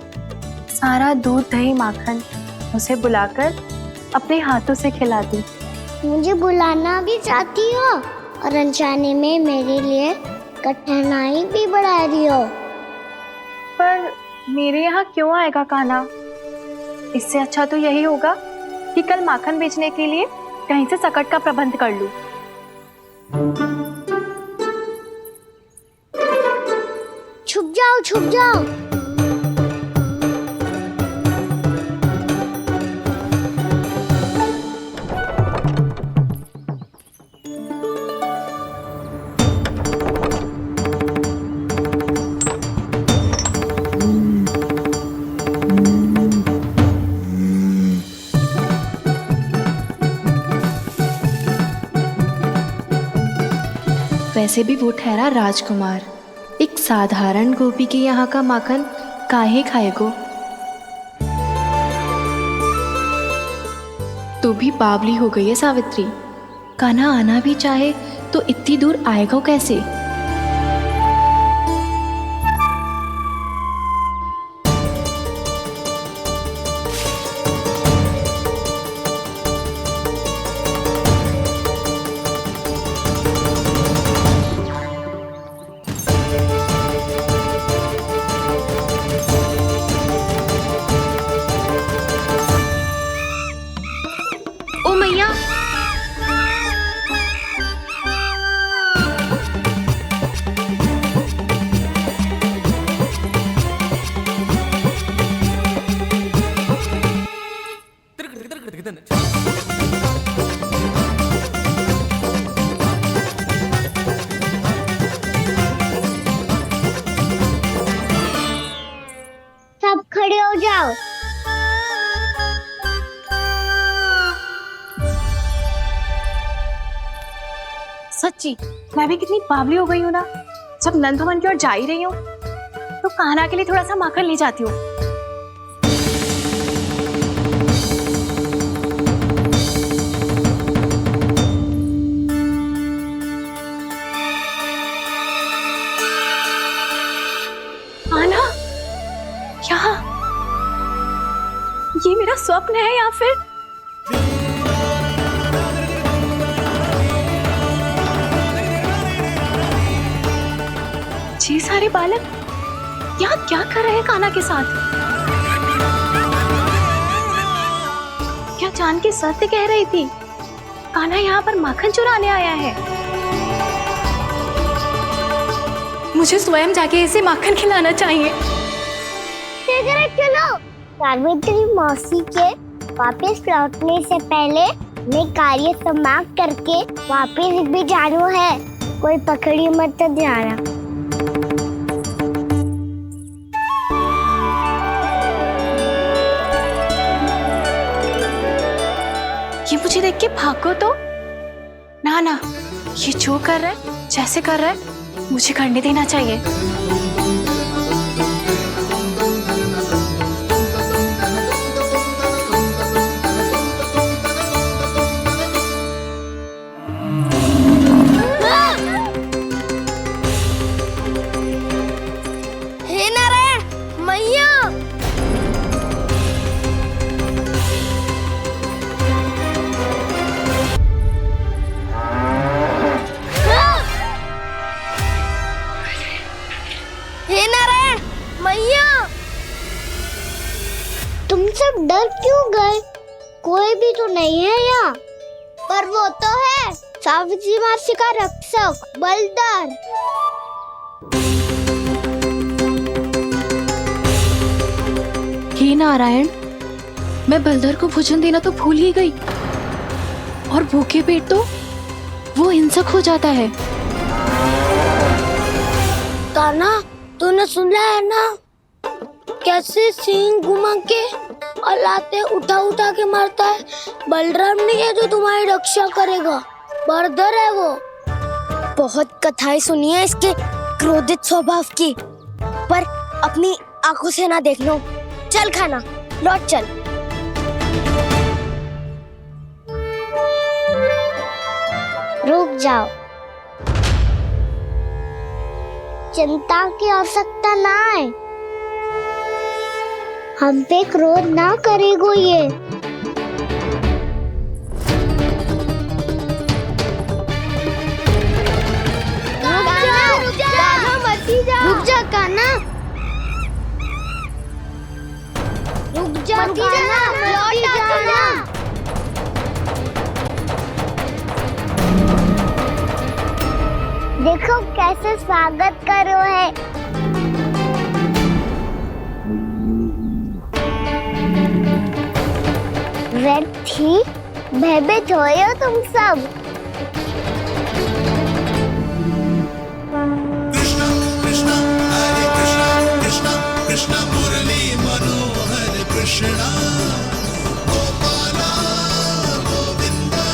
सारा दूध दही माखन उसे बुलाकर अपने हाथों से खिला दूं। मुझे बुलाना भी चाहती हो और अनजाने में मेरे लिए कठिनाई भी बढ़ा रही हो। पर मेरे यहाँ क्यों आएगा कान्हा? इससे अच्छा तो यही होगा कि कल माखन बेचने के लिए कहीं से सकट का प्रबंध कर लूं। छुप जाओ छुप जाओ। वैसे भी वो ठहरा राजकुमार, एक साधारण गोपी के यहाँ का माखन काहे खाएगो। तू भी बावली हो गई है सावित्री। कान्हा आना भी चाहे तो इतनी दूर आएगा कैसे? सच्ची मैं भी कितनी बावली हो गई हूँ ना। जब नंद भवन की ओर जा ही रही हूँ तो कान्हा के लिए थोड़ा सा माखन ले जाती हूँ। कान्हा, यहाँ ये मेरा स्वप्न है या फिर ये सारे बालक यहाँ क्या कर रहे हैं कान्हा के साथ? क्या जानकी सत्य कह रही थी? कान्हा यहाँ पर माखन चुराने आया है। मुझे स्वयं जाके इसे माखन खिलाना चाहिए। चलो, सावित्री मौसी के वापस लौटने से पहले मैं कार्य समाप्त करके वापस भी जाना है। कोई पकड़ी मत जाना। ये मुझे देख के भागो तो ना ना, ये जो कर रहा है, जैसे कर रहा है, मुझे करने देना चाहिए। हे नारायण मैया, हे नारायण मैया, तुम सब डर क्यों गए? कोई भी तो नहीं है यहाँ। पर वो तो है, सावित्री मासी का रक्षक बलदार। हे नारायण, मैं बलधर को भोजन देना तो भूल ही गई, और भूखे पेट तो वो हिंसक हो जाता है। कान्हा, तूने सुना है ना कैसे सींग घुमा के और लाते उठा उठा के मारता है? बलराम नहीं है जो तुम्हारी रक्षा करेगा, बलधर है वो। बहुत कथाएं सुनी है इसके क्रोधित स्वभाव की, पर अपनी आंखों से ना देख लो। चल खाना, लौट चल। रुक जाओ, चिंता की आवश्यकता ना है। हम पे क्रोध ना करेगो ये। रुक जा कान्हा, रुक जा कान्हा, लौट जाना। देखो कैसे स्वागत करो है। व्यर्थी भयभीत हो तुम सब। कृष्ण मुरली मनोहर कृष्णा गोपाला गोविंदा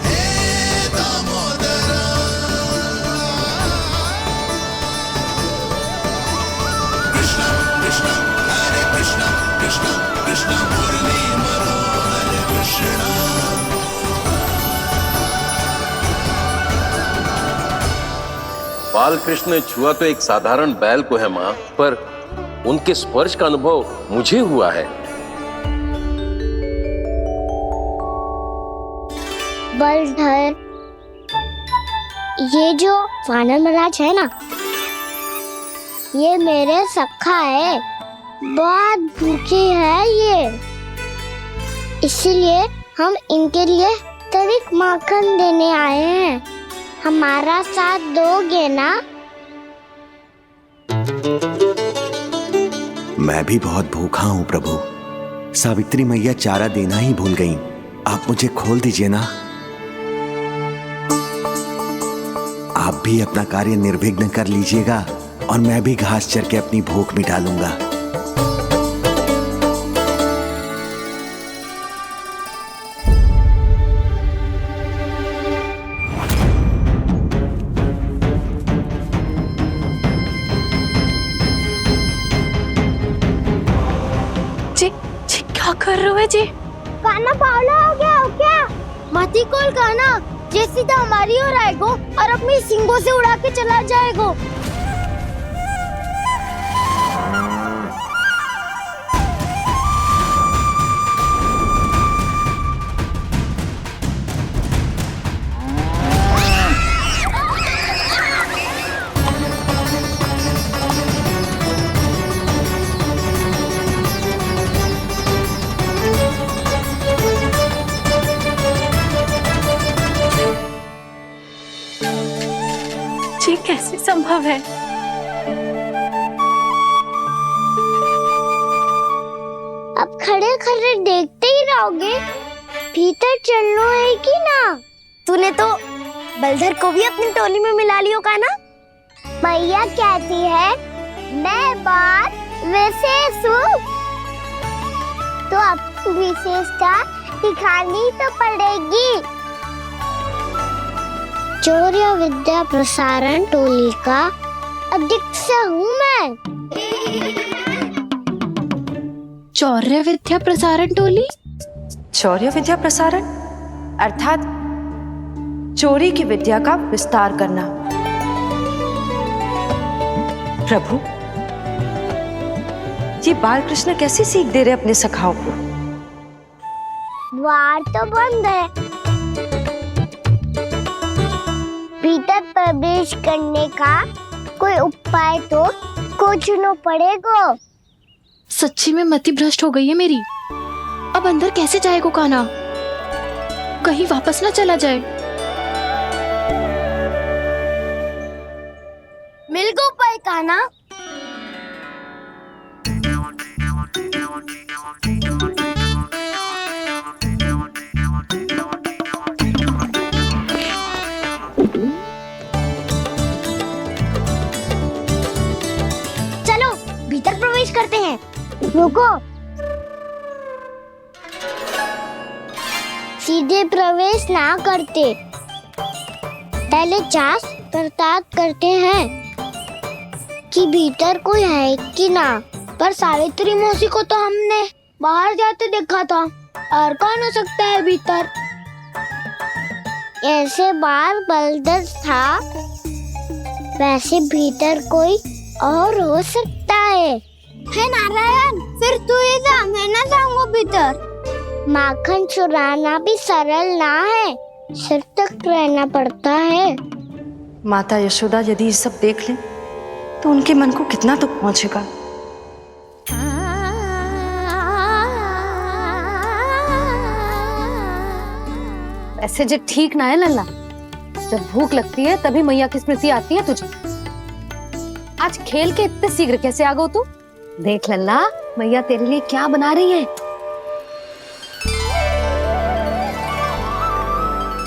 हे दामोदरा। कृष्ण कृष्ण हरे कृष्ण कृष्ण कृष्ण मुरली मनोहर कृष्णा। बाल कृष्ण ने छुआ तो एक साधारण बैल को है माँ, पर उनके स्पर्श का अनुभव मुझे हुआ है। बलधर, ये जो वानर महाराज है ना, ये मेरे सखा है। बहुत भूखे है ये, इसीलिए हम इनके लिए तनिक माखन देने आए हैं। हमारा साथ दोगे ना? मैं भी बहुत भूखा हूँ प्रभु। सावित्री मैया चारा देना ही भूल गईं। आप मुझे खोल दीजिए ना। आप भी अपना कार्य निर्विघ्न कर लीजिएगा और मैं भी घास चर के अपनी भूख मिटा लूंगा। कर रहे हो जी? काना पावला हो गया हो क्या? मती कोल काना जे सीधा हमारी ओर आएगो और अपनी सींगों से उड़ा के चला जाएगो। ये कैसे संभव है? अब खड़े खड़े देखते ही रहोगे? भीतर चलना है कि ना? तूने तो बलधर को भी अपनी टोली में मिला लियो का ना? भैया कहती है मैं बात विशेष हूँ, तो अब विशेषता दिखानी तो पड़ेगी। चौर्य विद्या प्रसारण टोली का अध्यक्ष हूँ मैं। चौर्य विद्या प्रसारण टोली? चौर्य विद्या प्रसारण अर्थात चोरी की विद्या का विस्तार करना। प्रभु, ये बाल कृष्ण कैसी सीख दे रहे अपने सखाओं को? द्वार तो बंद है, भीतर प्रवेश करने का कोई उपाय तो खोजना पड़ेगा। सच्ची में मति भ्रष्ट हो गई है मेरी। अब अंदर कैसे जाएगा काना? कहीं वापस ना चला जाए। मिल गो उपाय काना। चलो भीतर प्रवेश करते हैं। रुको, सीधे प्रवेश ना करते, पहले जांच पड़ताल करते हैं कि भीतर कोई है कि ना। पर सावित्री मौसी को तो हमने बाहर जाते देखा था, और कौन हो सकता है भीतर? ऐसे बार बलदर था, वैसे भीतर कोई और हो सकता है नारायण? फिर तू ही जा, मैं ना जाऊंगा भीतर। माखन चुराना भी सरल ना है, सिर तक रहना पड़ता है। माता यशोदा यदि ये सब देख लें तो उनके मन को कितना दुख पहुंचेगा। ऐसे जो ठीक ना है लल्ला, जब भूख लगती है तभी मैया की स्मृति आती है तुझे। आज खेल के इतने शीघ्र कैसे आ गो तू? देख लल्ला, मैया तेरे लिए क्या बना रही है।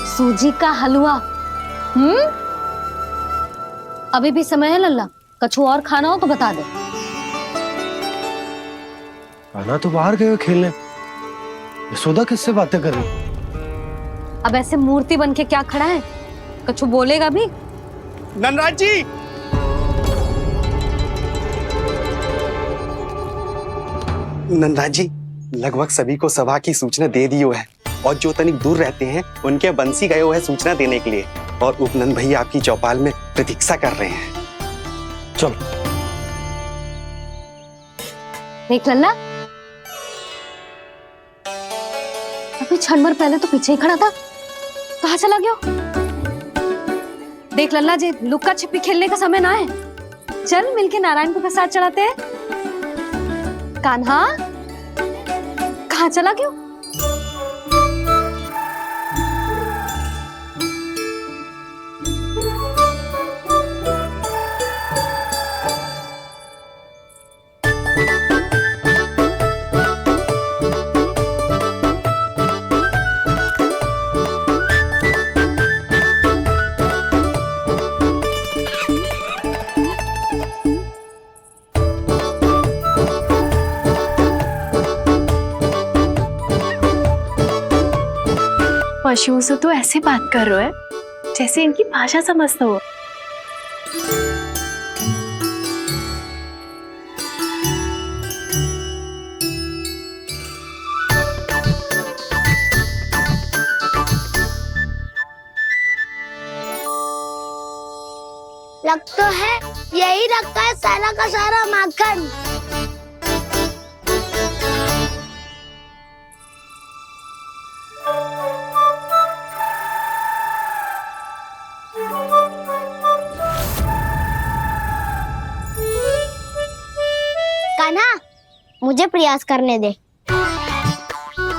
सूजी का हलवा। अभी भी समय है लल्ला, कछु और खाना हो तो बता दे। कान्हा तो बाहर गए खेलने, यशोदा किससे बातें कर रही? अब ऐसे मूर्ति बन के क्या खड़ा है? कछु बोलेगा भी? नंदराज जी, नंदराज जी, लगभग सभी को सभा की सूचना दे दी है, और जो तनिक दूर रहते हैं उनके बंसी गए है सूचना देने के लिए, और उपनंद भैया आपकी चौपाल में प्रतीक्षा कर रहे हैं। चलो। देख लल्ला, अभी क्षण भर पहले तो पीछे ही खड़ा था, कहाँ चला गया? देख लल्ला जी, लुक्का छिपी खेलने का समय ना है। चल मिलके नारायण को प्रसाद चढ़ाते हैं। कान्हा, कहाँ चला गया? पशुओं से तो ऐसे बात कर रहे हो जैसे इनकी भाषा समझते हो। लग तो है यही रखा है सारा का सारा माखन। कान्हा, मुझे प्रयास करने दे,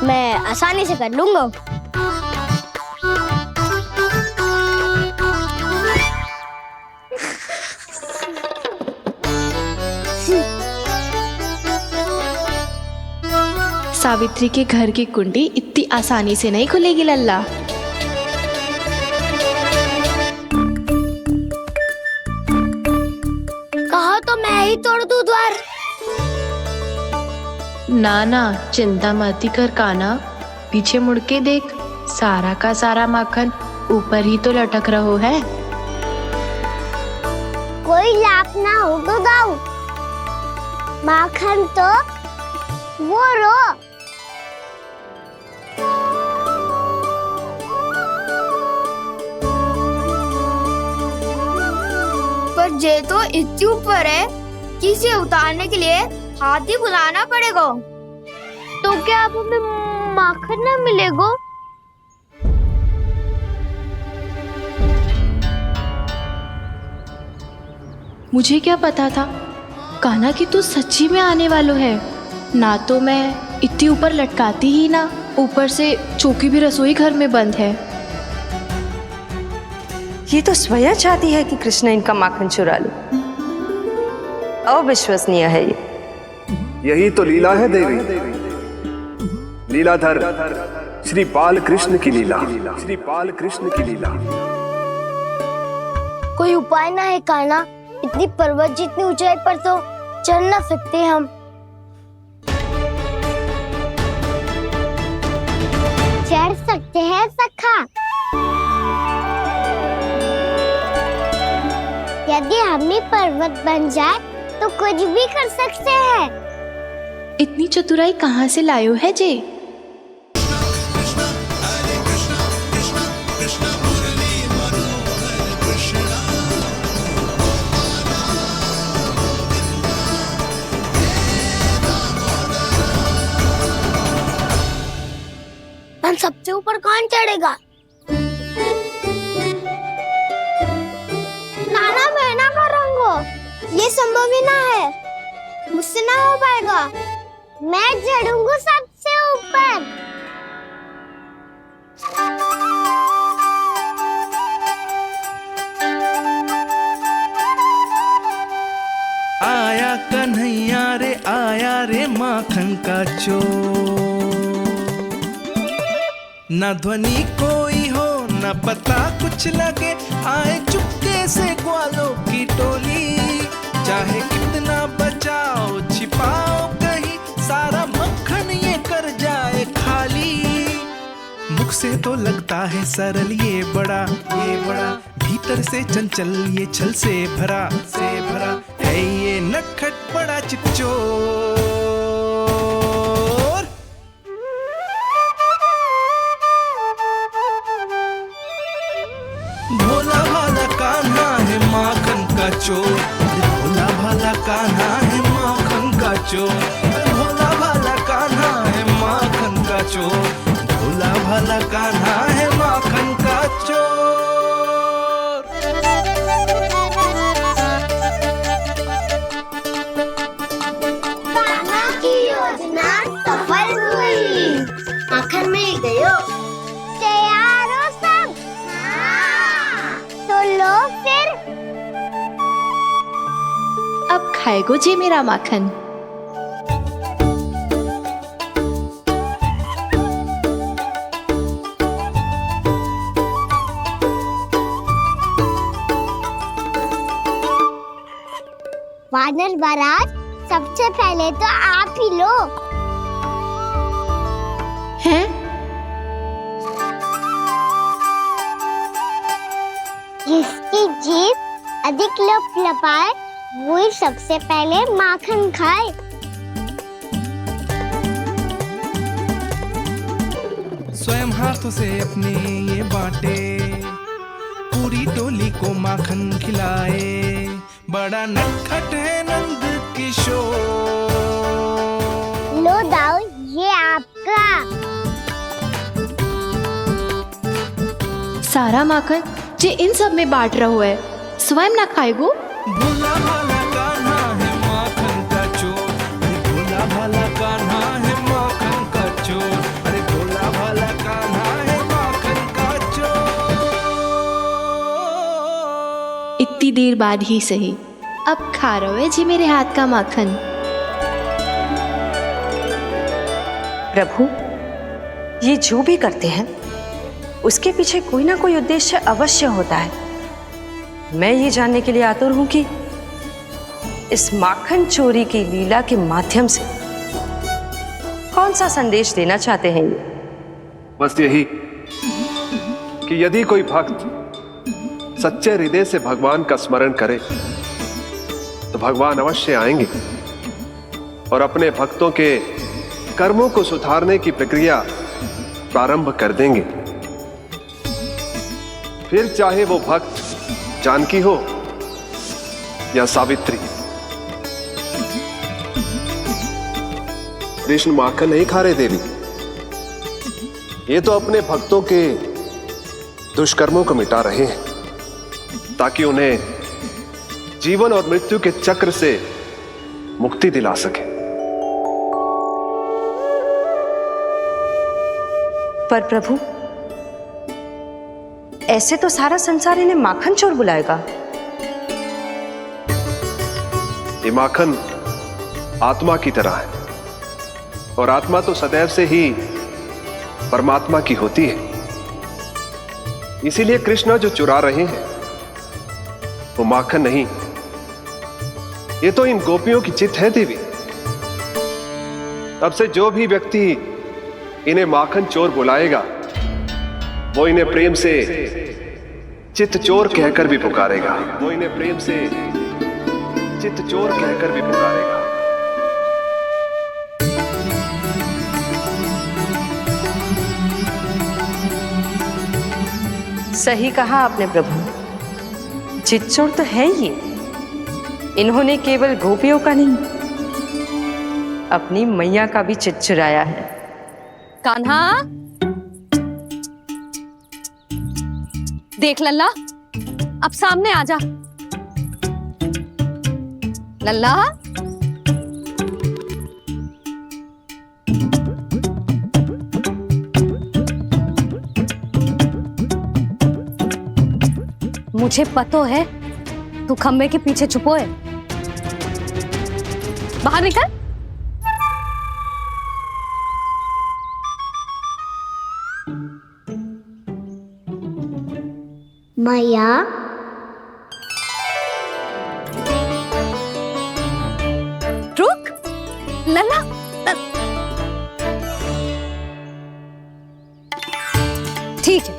मैं आसानी से कर लूंगा। सावित्री के घर की कुंडी इतनी आसानी से नहीं खुलेगी लल्ला। कहो तो मैं ही तोड़ दूं द्वार। ना ना, चिंता मत कर कान्हा, पीछे मुड़ के देख, सारा का सारा माखन ऊपर ही तो लटक रहो है। कोई लाभ ना हो तो दाऊ, माखन तो वो रो। पर जे तो इतनी ऊपर है कि इसे उतारने के लिए हाथी बुलाना पड़ेगा। तो क्या अब हमें माखन ना मिलेगा? मुझे क्या पता था कान्हा कि तू सच्ची में आने वालो है। ना तो मैं इतनी ऊपर लटकाती ही ना, ऊपर से चौकी भी रसोई घर में बंद है। ये तो स्वयं चाहती है कि कृष्ण इनका माखन चुरा ले। अविश्वसनीय है ये। यही तो लीला है देवी, लीलाधर श्री बाल कृष्ण की लीला, श्री बाल कृष्ण की लीला। कोई उपाय ना है कान्हा? इतनी पर्वत जितनी ऊंचाई पर तो चढ़ ना सकते हम। चढ़ सकते हैं सखा, यदि हम ही पर्वत बन जाए तो कुछ भी कर सकते हैं। इतनी चतुराई कहाँ से लायो है जे? सबसे ऊपर कौन चढ़ेगा? नाना मैं ना करूंगा, ये संभव ही ना है, मुझसे ना हो पाएगा। मैं चढ़ूंगा सबसे ऊपर। आया कन्हैया रे, आया रे माखन का चोर। न ध्वनि कोई हो न पता कुछ लगे, आए चुपके से ग्वालों की टोली। चाहे कितना बचाओ छिपाओ कहीं, सारा मक्खन ये कर जाए खाली। मुख से तो लगता है सरल ये बड़ा भीतर से चंचल ये छल से भरा है ये नटखट बड़ा चिकचोर। भोला भाला कान्हा है माखन का चोर, भोला भाला कान्हा है माखन का चोर, भोला भाला कान्हा है माखन का चोर, भोला भाला कान्हा है माखन का चोर। कान्हा की योजना सफल हुई, माखन मिल गयो। तैयार हो सब? तो लो फिर। अब खाएगो जे मेरा माखन। वानर महाराज, सबसे पहले तो आप ही लो। हैं? जिसकी जीभ अधिक लपलपाए वही सबसे पहले माखन खाए। स्वयं हाथों से अपने ये बांटे, पूरी टोली को माखन खिलाए। बड़ा नटखट है नंद किशोर। लो दाऊ, ये आपका। सारा माखन जे इन सब में बांट रहो है, स्वयं ना खाएगो। भोला भाला कान्हा है माखन का चोर, अरे भोला भाला कान्हा है माखन का चोर, अरे भोला भाला कान्हा है माखन का चोर। इतनी देर बाद ही सही, अब खा रहे हो जी मेरे हाथ का माखन। प्रभु, ये जो भी करते हैं उसके पीछे कोई ना कोई उद्देश्य अवश्य होता है। मैं ये जानने के लिए आतुर हूं कि इस माखन चोरी की लीला के माध्यम से कौन सा संदेश देना चाहते हैं ये। बस यही कि यदि कोई भक्त सच्चे हृदय से भगवान का स्मरण करे तो भगवान अवश्य आएंगे और अपने भक्तों के कर्मों को सुधारने की प्रक्रिया प्रारंभ कर देंगे। फिर चाहे वो भक्त जानकी हो या सावित्री। कृष्ण माखन नहीं खा रहे देवी, ये तो अपने भक्तों के दुष्कर्मों को मिटा रहे हैं ताकि उन्हें जीवन और मृत्यु के चक्र से मुक्ति दिला सके। पर प्रभु, ऐसे तो सारा संसार इन्हें माखन चोर बुलाएगा। ये माखन आत्मा की तरह है और आत्मा तो सदैव से ही परमात्मा की होती है। इसीलिए कृष्ण जो चुरा रहे हैं वो माखन नहीं, ये तो इन गोपियों की चित्त है देवी। तब से जो भी व्यक्ति इन्हें माखन चोर बुलाएगा वो इन्हें प्रेम से चित्त चोर कहकर भी पुकारेगा। वो इन्हें प्रेम से चित्त चोर कहकर भी पुकारेगा। सही कहा आपने प्रभु, चित्त चोर तो है ये। इन्होंने केवल गोपियों का नहीं, अपनी मैया का भी चित्त चुराया है। कान्हा, देख लल्ला, अब सामने आ जा। लल्ला, मुझे पतो है तू खम्बे के पीछे छुपो है। बाहर निकल। मैया, रुक। लल्ला, ठीक है,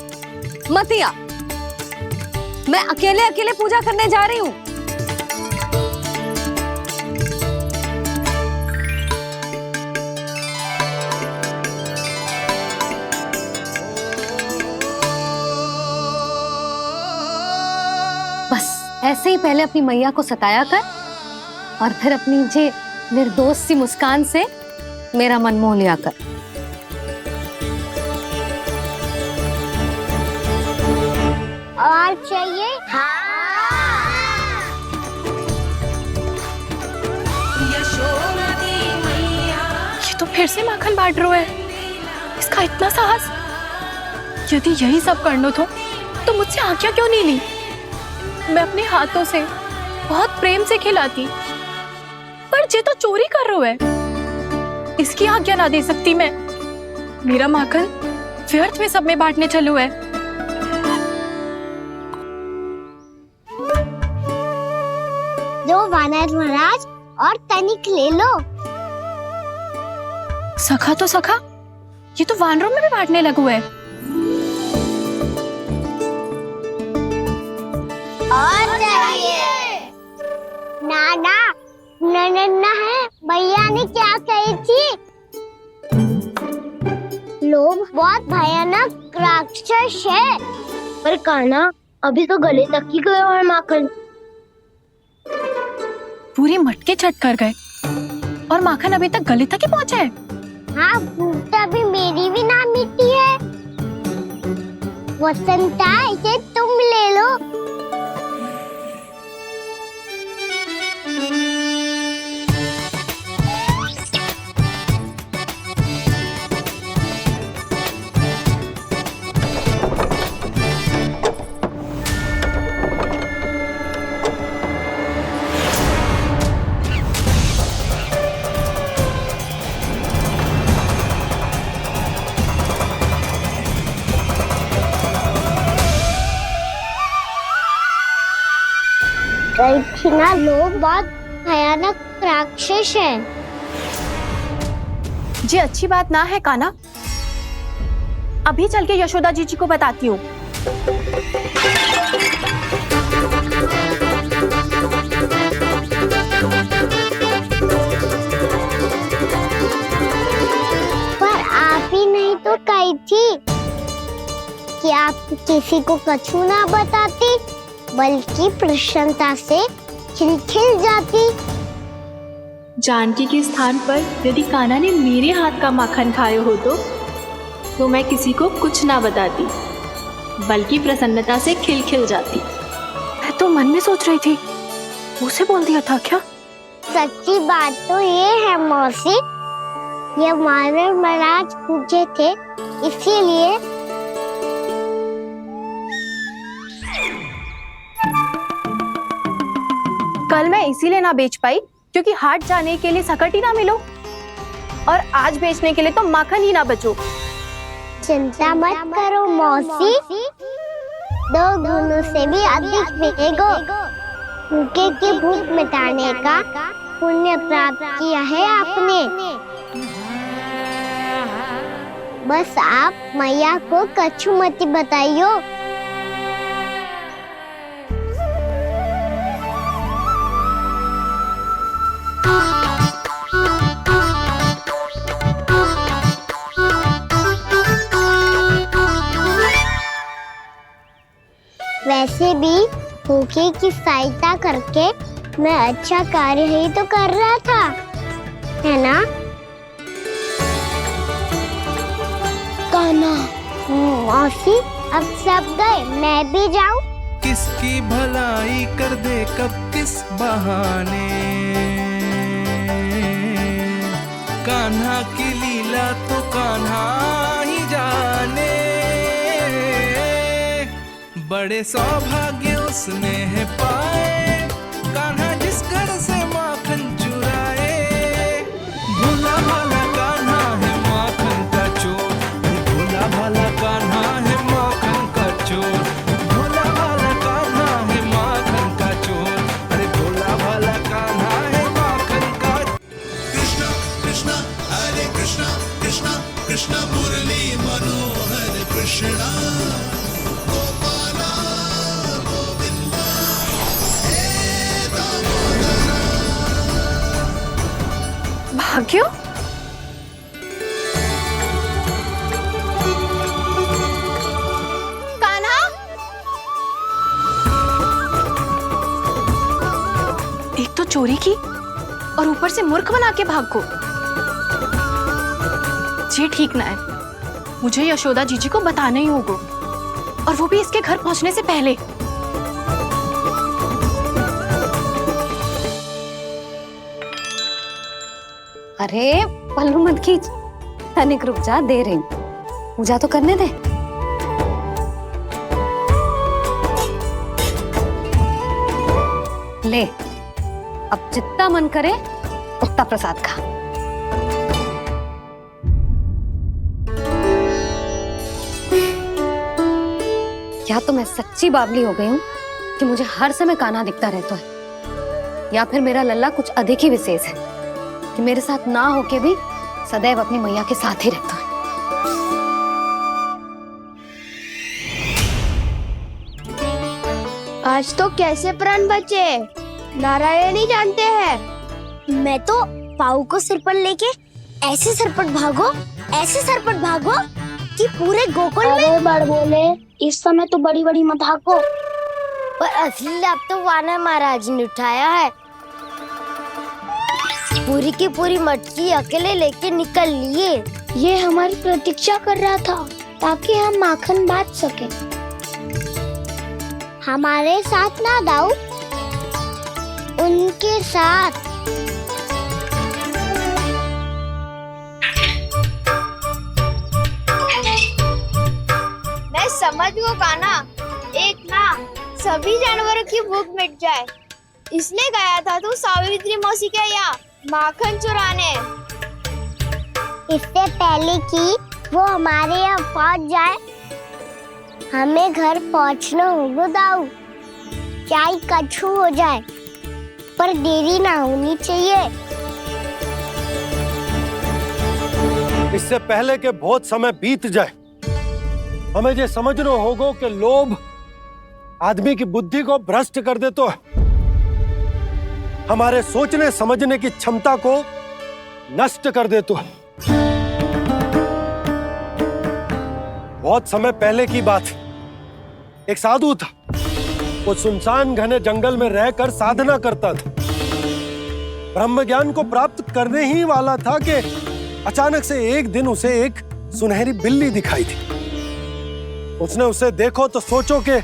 मत आ। मैं अकेले अकेले पूजा करने जा रही हूँ। बस ऐसे ही पहले अपनी मैया को सताया कर और फिर अपनी जे निर्दोष सी मुस्कान से मेरा मन मोह लिया कर। और चाहिए? ये तो फिर से माखन बांट रहा है। इसका इतना साहस। यदि यही सब करना तो मुझसे आज्ञा क्यों नहीं ली? मैं अपने हाथों से बहुत प्रेम से खिलाती, पर ये तो चोरी कर रहा है। इसकी आज्ञा ना दे सकती मैं। मेरा माखन व्यर्थ में सब में बांटने चलू है। दो वानर महाराज और तनिक ले लो। सखा तो सखा, ये तो वानरों में भी बांटने लगू है। और चाहिए? नाना, नन्ना है। भैया ने क्या कही थी? लोभ बहुत भयानक राक्षस है। पर कान्हा, अभी तो गले तक ही गया है माखन। पूरी मटके चट कर गए और माखन अभी तक गले तक ही पहुंचा है। हाँ, भूख तो अभी मेरी भी ना मिटी है। वसंता, इसे तुम ले लो। ना लोग बहुत भयानक राक्षस हैं। जी अच्छी बात ना है कान्हा, अभी चल के यशोदा जी को बताती हूँ। पर आप ही नहीं तो कही थी कि आप किसी को कछु ना बताती, बल्कि प्रसन्नता से खिलखिल जाती। जानकी के स्थान पर यदि कान्हा ने मेरे हाथ का माखन खाया हो तो मैं किसी को कुछ ना बताती, बल्कि प्रसन्नता से खिलखिल जाती। मैं तो मन में सोच रही थी, उसे बोल दिया था क्या? सच्ची बात तो ये है मौसी, ये हमारे महाराज पूछे थे, इसीलिए। कल मैं इसीलिए ना बेच पाई क्योंकि हाट जाने के लिए सकट ही ना मिलो, और आज बेचने के लिए तो माखन ही ना बचो। चिंता मत करो मौसी, 2 गुणों से भी अधिक मिलेगा। भूखे की भूख मिटाने का पुण्य प्राप्त किया है आपने। बस आप मैया को कछु मत बताइयो। वैसे भी भूखे की सहायता करके मैं अच्छा कार्य ही तो कर रहा था, है ना? कान्हा, मौसी अब सब गए, मैं भी जाऊं? किसकी भलाई कर दे कब किस बहाने, कान्हा की लीला तो कान्हा ही जाने। बड़े सौभाग्य उसने है पाए, कान्हा जिस घर से माखन चुराए। भोला भाला कान्हा है माखन का चोर, भोला भाला कान्हा है माखन का चोर, भोला भाला कान्हा है माखन का चोर, अरे भोला भाला कान्हा है माखन का। कृष्णा कृष्णा हरे कृष्णा, कृष्णा कृष्णा मुरली मनोहर कृष्णा। भाग्यो, कान्हा, एक तो चोरी की और ऊपर से मूर्ख बना के भागो। ये ठीक ना है, मुझे यशोदा जीजी को बताना ही होगा, और वो भी इसके घर पहुंचने से पहले। अरे पल्लू मत खींच, तनिक रुक जा, दे रही हूँ, पूजा तो करने दे। ले, अब जितना मन करे उतना प्रसाद खा। या तो मैं सच्ची बावली हो गई हूँ कि मुझे हर समय कान्हा दिखता रहता है, या फिर मेरा लल्ला कुछ अधिक ही विशेष है कि मेरे साथ ना होके भी सदैव अपनी मैया के साथ ही रहता है। आज तो कैसे प्राण बचे, नारायण ही जानते हैं। मैं तो पाऊ को सिर पर लेके ऐसे सरपट भागो, ऐसे सरपट भागो कि पूरे गोकुल में। बड़ बोले, इस समय तो बड़ी बड़ी मत भागो। पर असली लाभ तो वानर महाराज ने उठाया है। पूरी की पूरी मटकी अकेले लेके निकल लिए। ये हमारी प्रतीक्षा कर रहा था ताकि हम माखन बांट सके। हमारे साथ ना दाऊ, उनके साथ। मैं समझ गो कान्हा, एक ना सभी जानवरों की भूख मिट जाए इसलिए गया था तू सावित्री मौसी के यहाँ माखन चुराने। इससे पहले कि वो हमारे यहाँ पहुँच जाए, हमें घर पहुँचना होगा दाऊ। चाहे कछु हो जाए पर देरी ना होनी चाहिए। इससे पहले के बहुत समय बीत जाए, हमें ये समझना होगा कि लोभ आदमी की बुद्धि को भ्रष्ट कर देता है, हमारे सोचने समझने की क्षमता को नष्ट कर देता है। बहुत समय पहले की बात, एक साधु था। वो सुनसान घने जंगल में रहकर साधना करता था। ब्रह्म ज्ञान को प्राप्त करने ही वाला था कि अचानक से एक दिन उसे एक सुनहरी बिल्ली दिखाई थी। उसने उसे देखो तो सोचो कि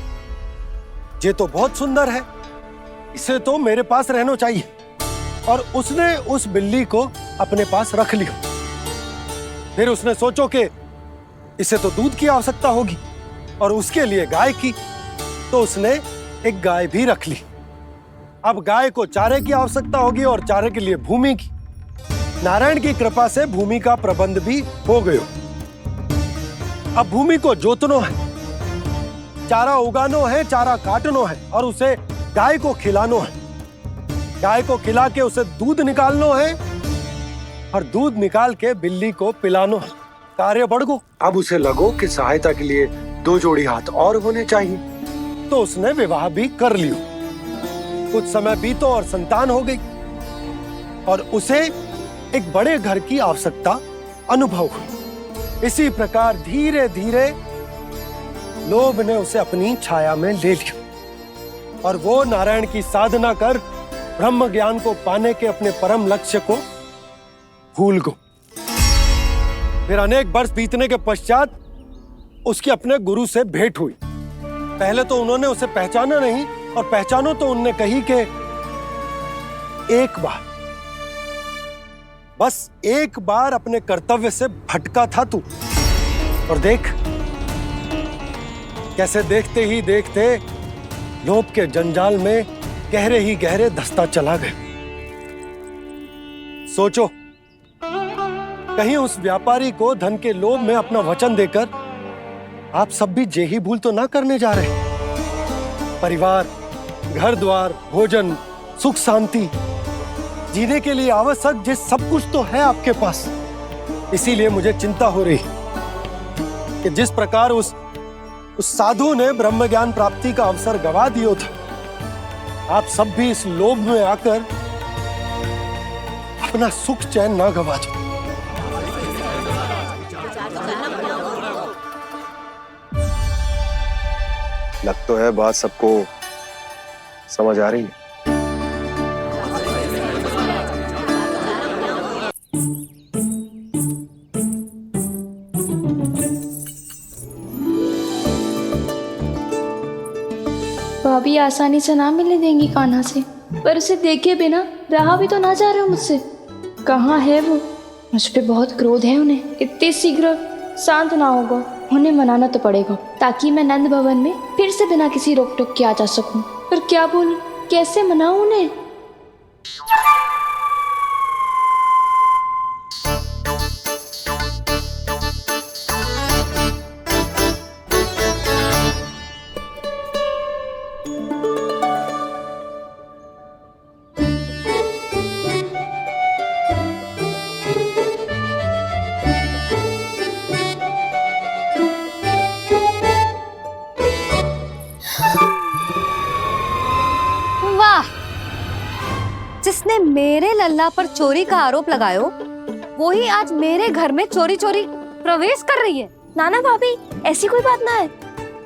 ये तो बहुत सुंदर है, इसे तो मेरे पास रहना चाहिए, और उसने उस बिल्ली को अपने पास रख लिया। फिर उसने सोचो कि इसे तो दूध की आवश्यकता होगी और उसके लिए गाय की, तो उसने एक गाय भी रख ली। अब गाय को चारे की आवश्यकता होगी और चारे के लिए भूमि की। नारायण की कृपा से भूमि का प्रबंध भी हो गया। अब भूमि को जोतना है, चारा उगानो है, चारा काटनो है और उसे गाय को खिलानो है। गाय को खिला के उसे दूध निकालनो है और दूध निकाल के बिल्ली को पिलानो है। कार्य बढ़ गो। अब उसे लगो कि सहायता के लिए 2 जोड़ी हाथ और होने चाहिए, तो उसने विवाह भी कर लियो। कुछ समय बीतो और संतान हो गई और उसे एक बड़े घर की आवश्यकता अनुभव हुई। इसी प्रकार धीरे धीरे लोभ ने उसे अपनी छाया में ले लिया और वो नारायण की साधना कर ब्रह्म ज्ञान को पाने के अपने परम लक्ष्य को भूल गो। फिर अनेक वर्ष बीतने के पश्चात उसकी अपने गुरु से भेंट हुई। पहले तो उन्होंने उसे पहचाना नहीं, और पहचानो तो उनने कही कि एक बार, बस एक बार अपने कर्तव्य से भटका था तू, और देख कैसे देखते ही देखते लोभ के जंजाल में गहरे ही गहरे धंसता चला गया। सोचो, कहीं उस व्यापारी को धन के लोभ में अपना वचन देकर आप सब भी जे ही भूल तो ना करने जा रहे। परिवार, घर द्वार, भोजन, सुख शांति, जीने के लिए आवश्यक जिस सब कुछ तो है आपके पास। इसीलिए मुझे चिंता हो रही कि जिस प्रकार उस साधु ने ब्रह्म ज्ञान प्राप्ति का अवसर गवा दिया था, आप सब भी इस लोभ में आकर अपना सुख चैन ना गवा दो। लग तो है बात सबको समझ आ रही है। भाभी आसानी से ना मिलने देंगी कान्हा से, पर उसे देखे बिना रहा भी तो ना जा रहा मुझसे। कहाँ है वो? मुझ पे बहुत क्रोध है उन्हें। इतने शीघ्र शांत ना होगा, उन्हें मनाना तो पड़ेगा ताकि मैं नंद भवन में फिर से बिना किसी रोक टोक के आ जा सकूं। पर क्या बोलूं, कैसे मनाऊं उन्हें? जिसने मेरे लल्ला पर चोरी का आरोप लगायो, वो ही आज मेरे घर में चोरी चोरी प्रवेश कर रही है। नाना भाभी, ऐसी कोई बात ना है,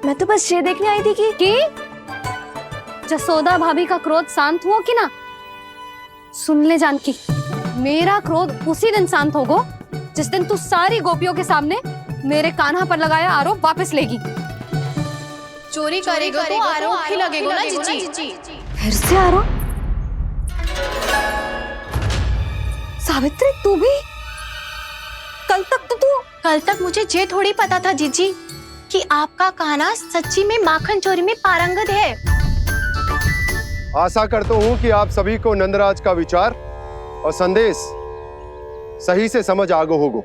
मैं तो बस ये देखने आई थी कि जसोदा भाभी का क्रोध शांत हुआ कि ना। सुन ले जानकी, मेरा क्रोध उसी दिन शांत होगा जिस दिन तू सारी गोपियों के सामने मेरे कान्हा पर लगाया आरोप वापस लेगी। चोरी करेगा तो आरोप ही लगेगा ना जीजी। फिर से आरोप? सावित्री तू भी? कल तक मुझे ये थोड़ी पता था जीजी कि आपका कान्हा सच्ची में माखन चोरी में पारंगत है। आशा करता हूं कि आप सभी को नंदराज का विचार और संदेश सही से समझ आगो होगो।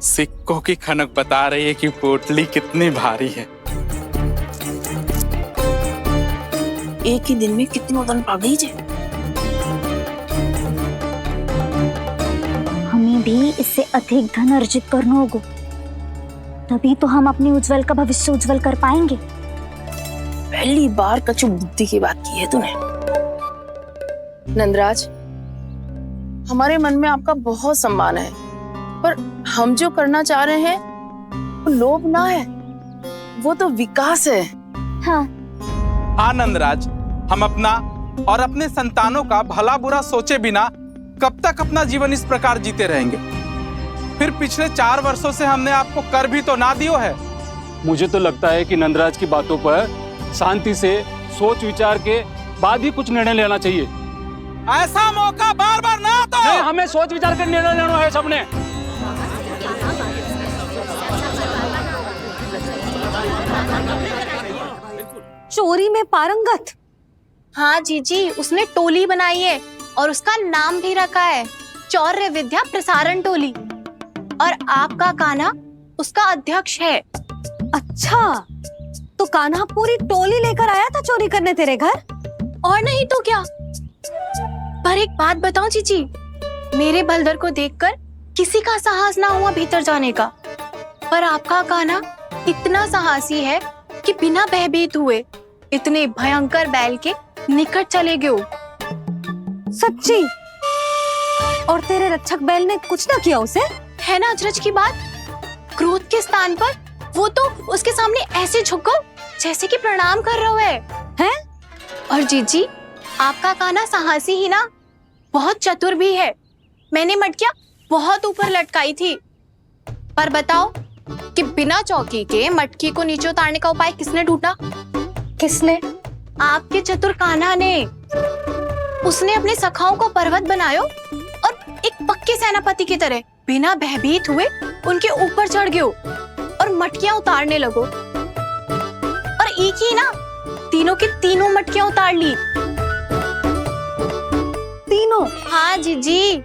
सिक्कों की खनक बता रही है कि पोटली कितनी भारी है। एक ही दिन में कितनी धन पा गई जे। हमें भी इससे अधिक धन अर्जित करना होगा, तभी तो हम अपने उज्जवल का भविष्य उज्जवल कर पाएंगे। पहली बार कछु बुद्धि की बात की है तूने। नंदराज, हमारे मन में आपका बहुत सम्मान है, पर हम जो करना चाह रहे हैं वो लोभ ना है, वो तो विकास है। हाँ नंदराज, हम अपना और अपने संतानों का भला बुरा सोचे बिना कब तक अपना जीवन इस प्रकार जीते रहेंगे? फिर पिछले 4 वर्षों से हमने आपको कर भी तो ना दियो है। मुझे तो लगता है कि नंदराज की बातों पर शांति से सोच विचार के बाद ही कुछ निर्णय लेना चाहिए। ऐसा मौका बार बार ना आता। नहीं, हमें सोच विचार कर निर्णय लेना है सबने। चोरी में पारंगत? हाँ जीजी, उसने टोली बनाई है और उसका नाम भी रखा है चौर्य विद्या प्रसारण टोली, और आपका कान्हा उसका अध्यक्ष है। अच्छा, तो कान्हा पूरी टोली लेकर आया था चोरी करने तेरे घर? और नहीं तो क्या। पर एक बात बताऊं जीजी, मेरे बलदर को देखकर किसी का साहस ना हुआ भीतर जाने का, पर आपका कान्हा इतना साहसी है कि बिना भयभीत हुए इतने भयंकर बैल के निकट चले गए। सच्ची? और तेरे रक्षक बैल ने कुछ ना किया उसे? है ना अचरज की बात। क्रोध के स्थान पर वो तो उसके सामने ऐसे झुक गया जैसे कि प्रणाम कर रहा है। और जीजी, आपका कान्हा साहसी ही ना, बहुत चतुर भी है। मैंने मटकियां बहुत ऊपर लटकाई थी, पर बताओ कि बिना चौकी के मटकी को नीचे उतारने का उपाय किसने ढूंढा? किसने? आपके चतुर कान्हा ने। उसने अपने सखाओं को पर्वत बनायो और एक पक्के सेनापति की तरह बिना भयभीत हुए उनके ऊपर चढ़ गयो और मटकियां उतारने लगो, और एक ही ना, तीनों की तीनों मटकियां उतार ली। तीनों? हाँ जीजी,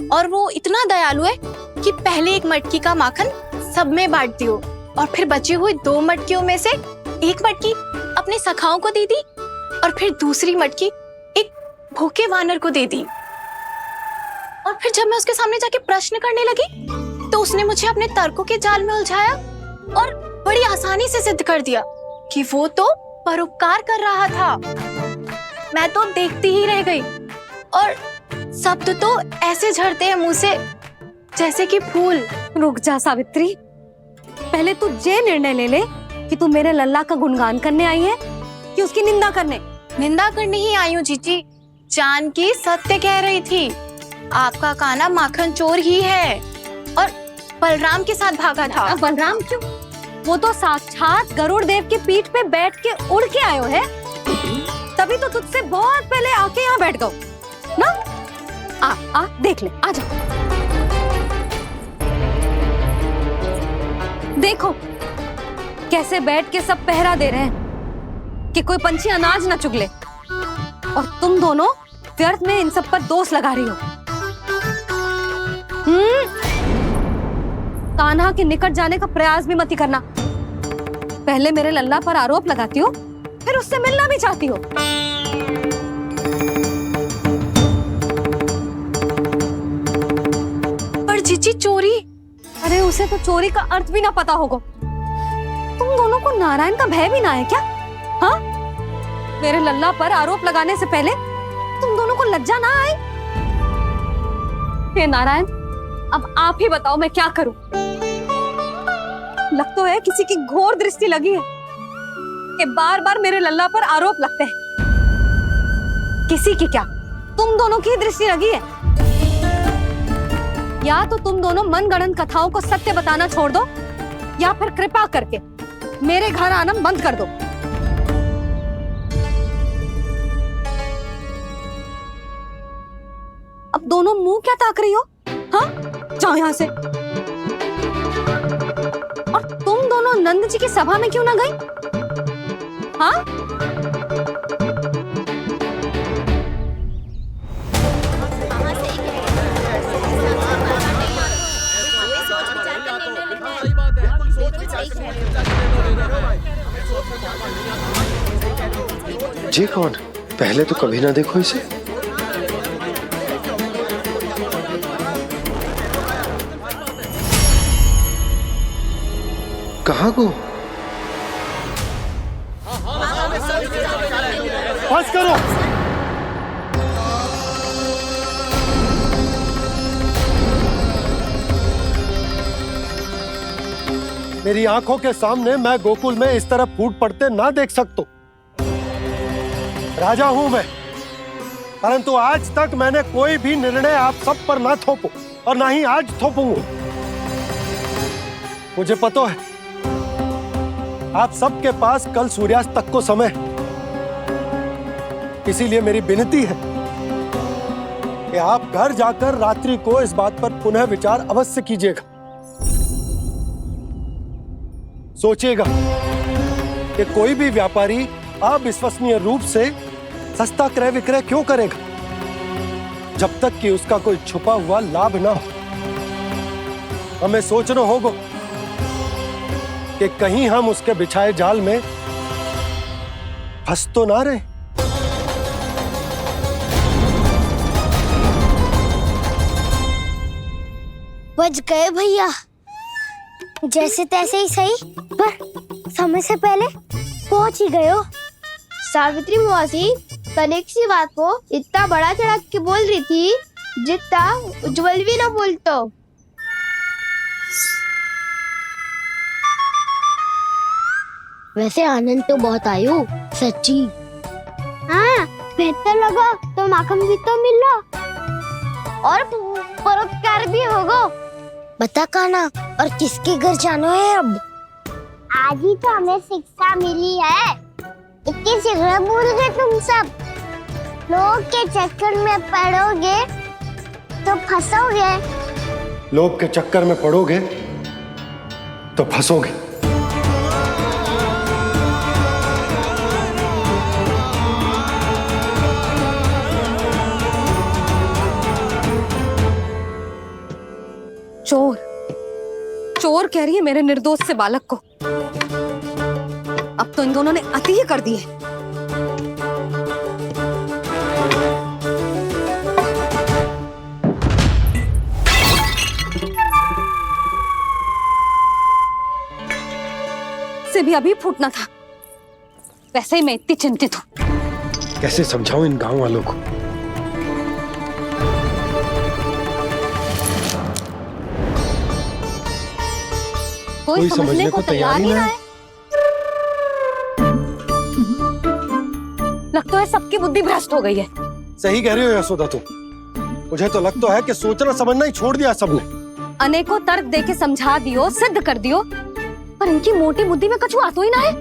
और वो इतना दयालु है कि पहले एक मटकी का माखन सब में बांट दियो, और फिर बची हुई 2 मटकियों में से एक मटकी अपने सखाओं को दे दी, और फिर दूसरी मटकी एक भूखे वानर को दे दी। और फिर जब मैं उसके सामने जाके प्रश्न करने लगी तो उसने मुझे अपने तर्कों के जाल में उलझाया और बड़ी आसानी से सिद्ध कर दिया कि वो तो परोपकार कर रहा था। मैं तो देखती ही रह गई, और शब्द तो ऐसे झड़ते हैं मुंह से जैसे कि फूल। रुक जा सावित्री, पहले तू ये निर्णय ले ले कि तू मेरे लल्ला का गुणगान करने आई है कि उसकी निंदा करने? निंदा करने ही आई हूँ जीजी। जानकी सत्य कह रही थी, आपका कान्हा माखन चोर ही है और बलराम के साथ भागा था। बलराम क्यों? वो तो साक्षात गरुड़ देव की पीठ पे बैठ के उड़ के आयो है, तभी तो तुझसे बहुत पहले आके यहाँ बैठ गओ ना। आ देख ले, आ जा। देखो कैसे बैठ के सब पहरा दे रहे हैं कि कोई पंछी अनाज ना चुगले, और तुम दोनों व्यर्थ में इन सब पर दोष लगा रही हो। कान्हा के निकट जाने का प्रयास भी मत ही करना। पहले मेरे लल्ला पर आरोप लगाती हो, फिर उससे मिलना भी चाहती हो। पर जीजी चोरी? अरे उसे तो चोरी का अर्थ भी ना पता होगा। तुम दोनों को नारायण का भय भी ना है क्या? हाँ, मेरे लल्ला पर आरोप लगाने से पहले तुम दोनों को लज्जा ना आई? हे नारायण, अब आप ही बताओ मैं क्या करूं। लग तो है किसी की घोर दृष्टि लगी है कि बार बार मेरे लल्ला पर आरोप लगते हैं। किसी की क्या, तुम दोनों की दृष्टि लगी है। या तो तुम दोनों मनगढ़ंत कथाओं को सत्य बताना छोड़ दो, या फिर कृपा करके मेरे घर आना बंद कर दो। अब दोनों मुंह क्या ताक रही हो? हाँ, जाओ यहां से। और तुम दोनों नंद जी की सभा में क्यों ना गई? हाँ? जी कौन? पहले तो कभी ना देखो इसे। कहाँ को? बस करो। मेरी आंखों के सामने मैं गोकुल में इस तरह फूट पड़ते ना देख सकता। राजा हूं मैं, परंतु आज तक मैंने कोई भी निर्णय आप सब पर ना थोपो और ना ही आज थोपूंगा। मुझे पता है आप सबके पास कल सूर्यास्त तक को समय, इसीलिए मेरी विनती है कि आप घर जाकर रात्रि को इस बात पर पुनः विचार अवश्य कीजिएगा। सोचिएगा कि कोई भी व्यापारी अविश्वसनीय रूप से सस्ता क्रय विक्रय क्यों करेगा, जब तक कि उसका कोई छुपा हुआ लाभ ना हो। हमें सोचना होगा कि कहीं हम उसके बिछाए जाल में फंस तो ना रहे। बच गए भैया, जैसे तैसे ही सही, पर समय से पहले पहुंच ही गए हो। सावित्री मौसी तनिक सी बात को इतना बड़ा चढ़ा के बोल रही थी जितना उज्जवल भी ना बोलतो। वैसे आनंद तो बहुत आयो, सच्ची। हाँ, बेहतर लगा तो माखन भी तो मिला और परोपकार भी होगा। बता काना, और किसके घर जाना है अब? आज ही तो हमें शिक्षा मिली है, इतनी शीघ्र भूल गए तुम सब। लोग के चक्कर में पड़ोगे तो फंसोगे। लोग के चक्कर में पड़ोगे तो फंसोगे। चोर, चोर कह रही है मेरे निर्दोष से बालक को। अब तो इन दोनों ने अति ही कर दी है। से भी अभी फूटना था। वैसे ही मैं इतनी चिंतित हूं। कैसे समझाऊं इन गांव वालों को? कोई समझने को तैयार ही ना है। लगता है सबकी बुद्धि भ्रष्ट हो गई है। सही कह रही हो यशोदा तुम। मुझे तो लगता है कि सोचना समझना ही छोड़ दिया सबने। अनेकों तर्क देके समझा दियो, सिद्ध कर दियो, पर इनकी मोटी बुद्धि में कछु आता ही ना है।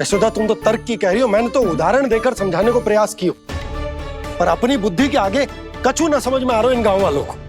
यशोदा तुम तो तर्क की कह रही हो, मैंने तो उदाहरण देकर समझाने को प्रयास किया, पर अपनी बुद्धि के आगे कछु ना समझ में आ रहा इन गांव वालों को।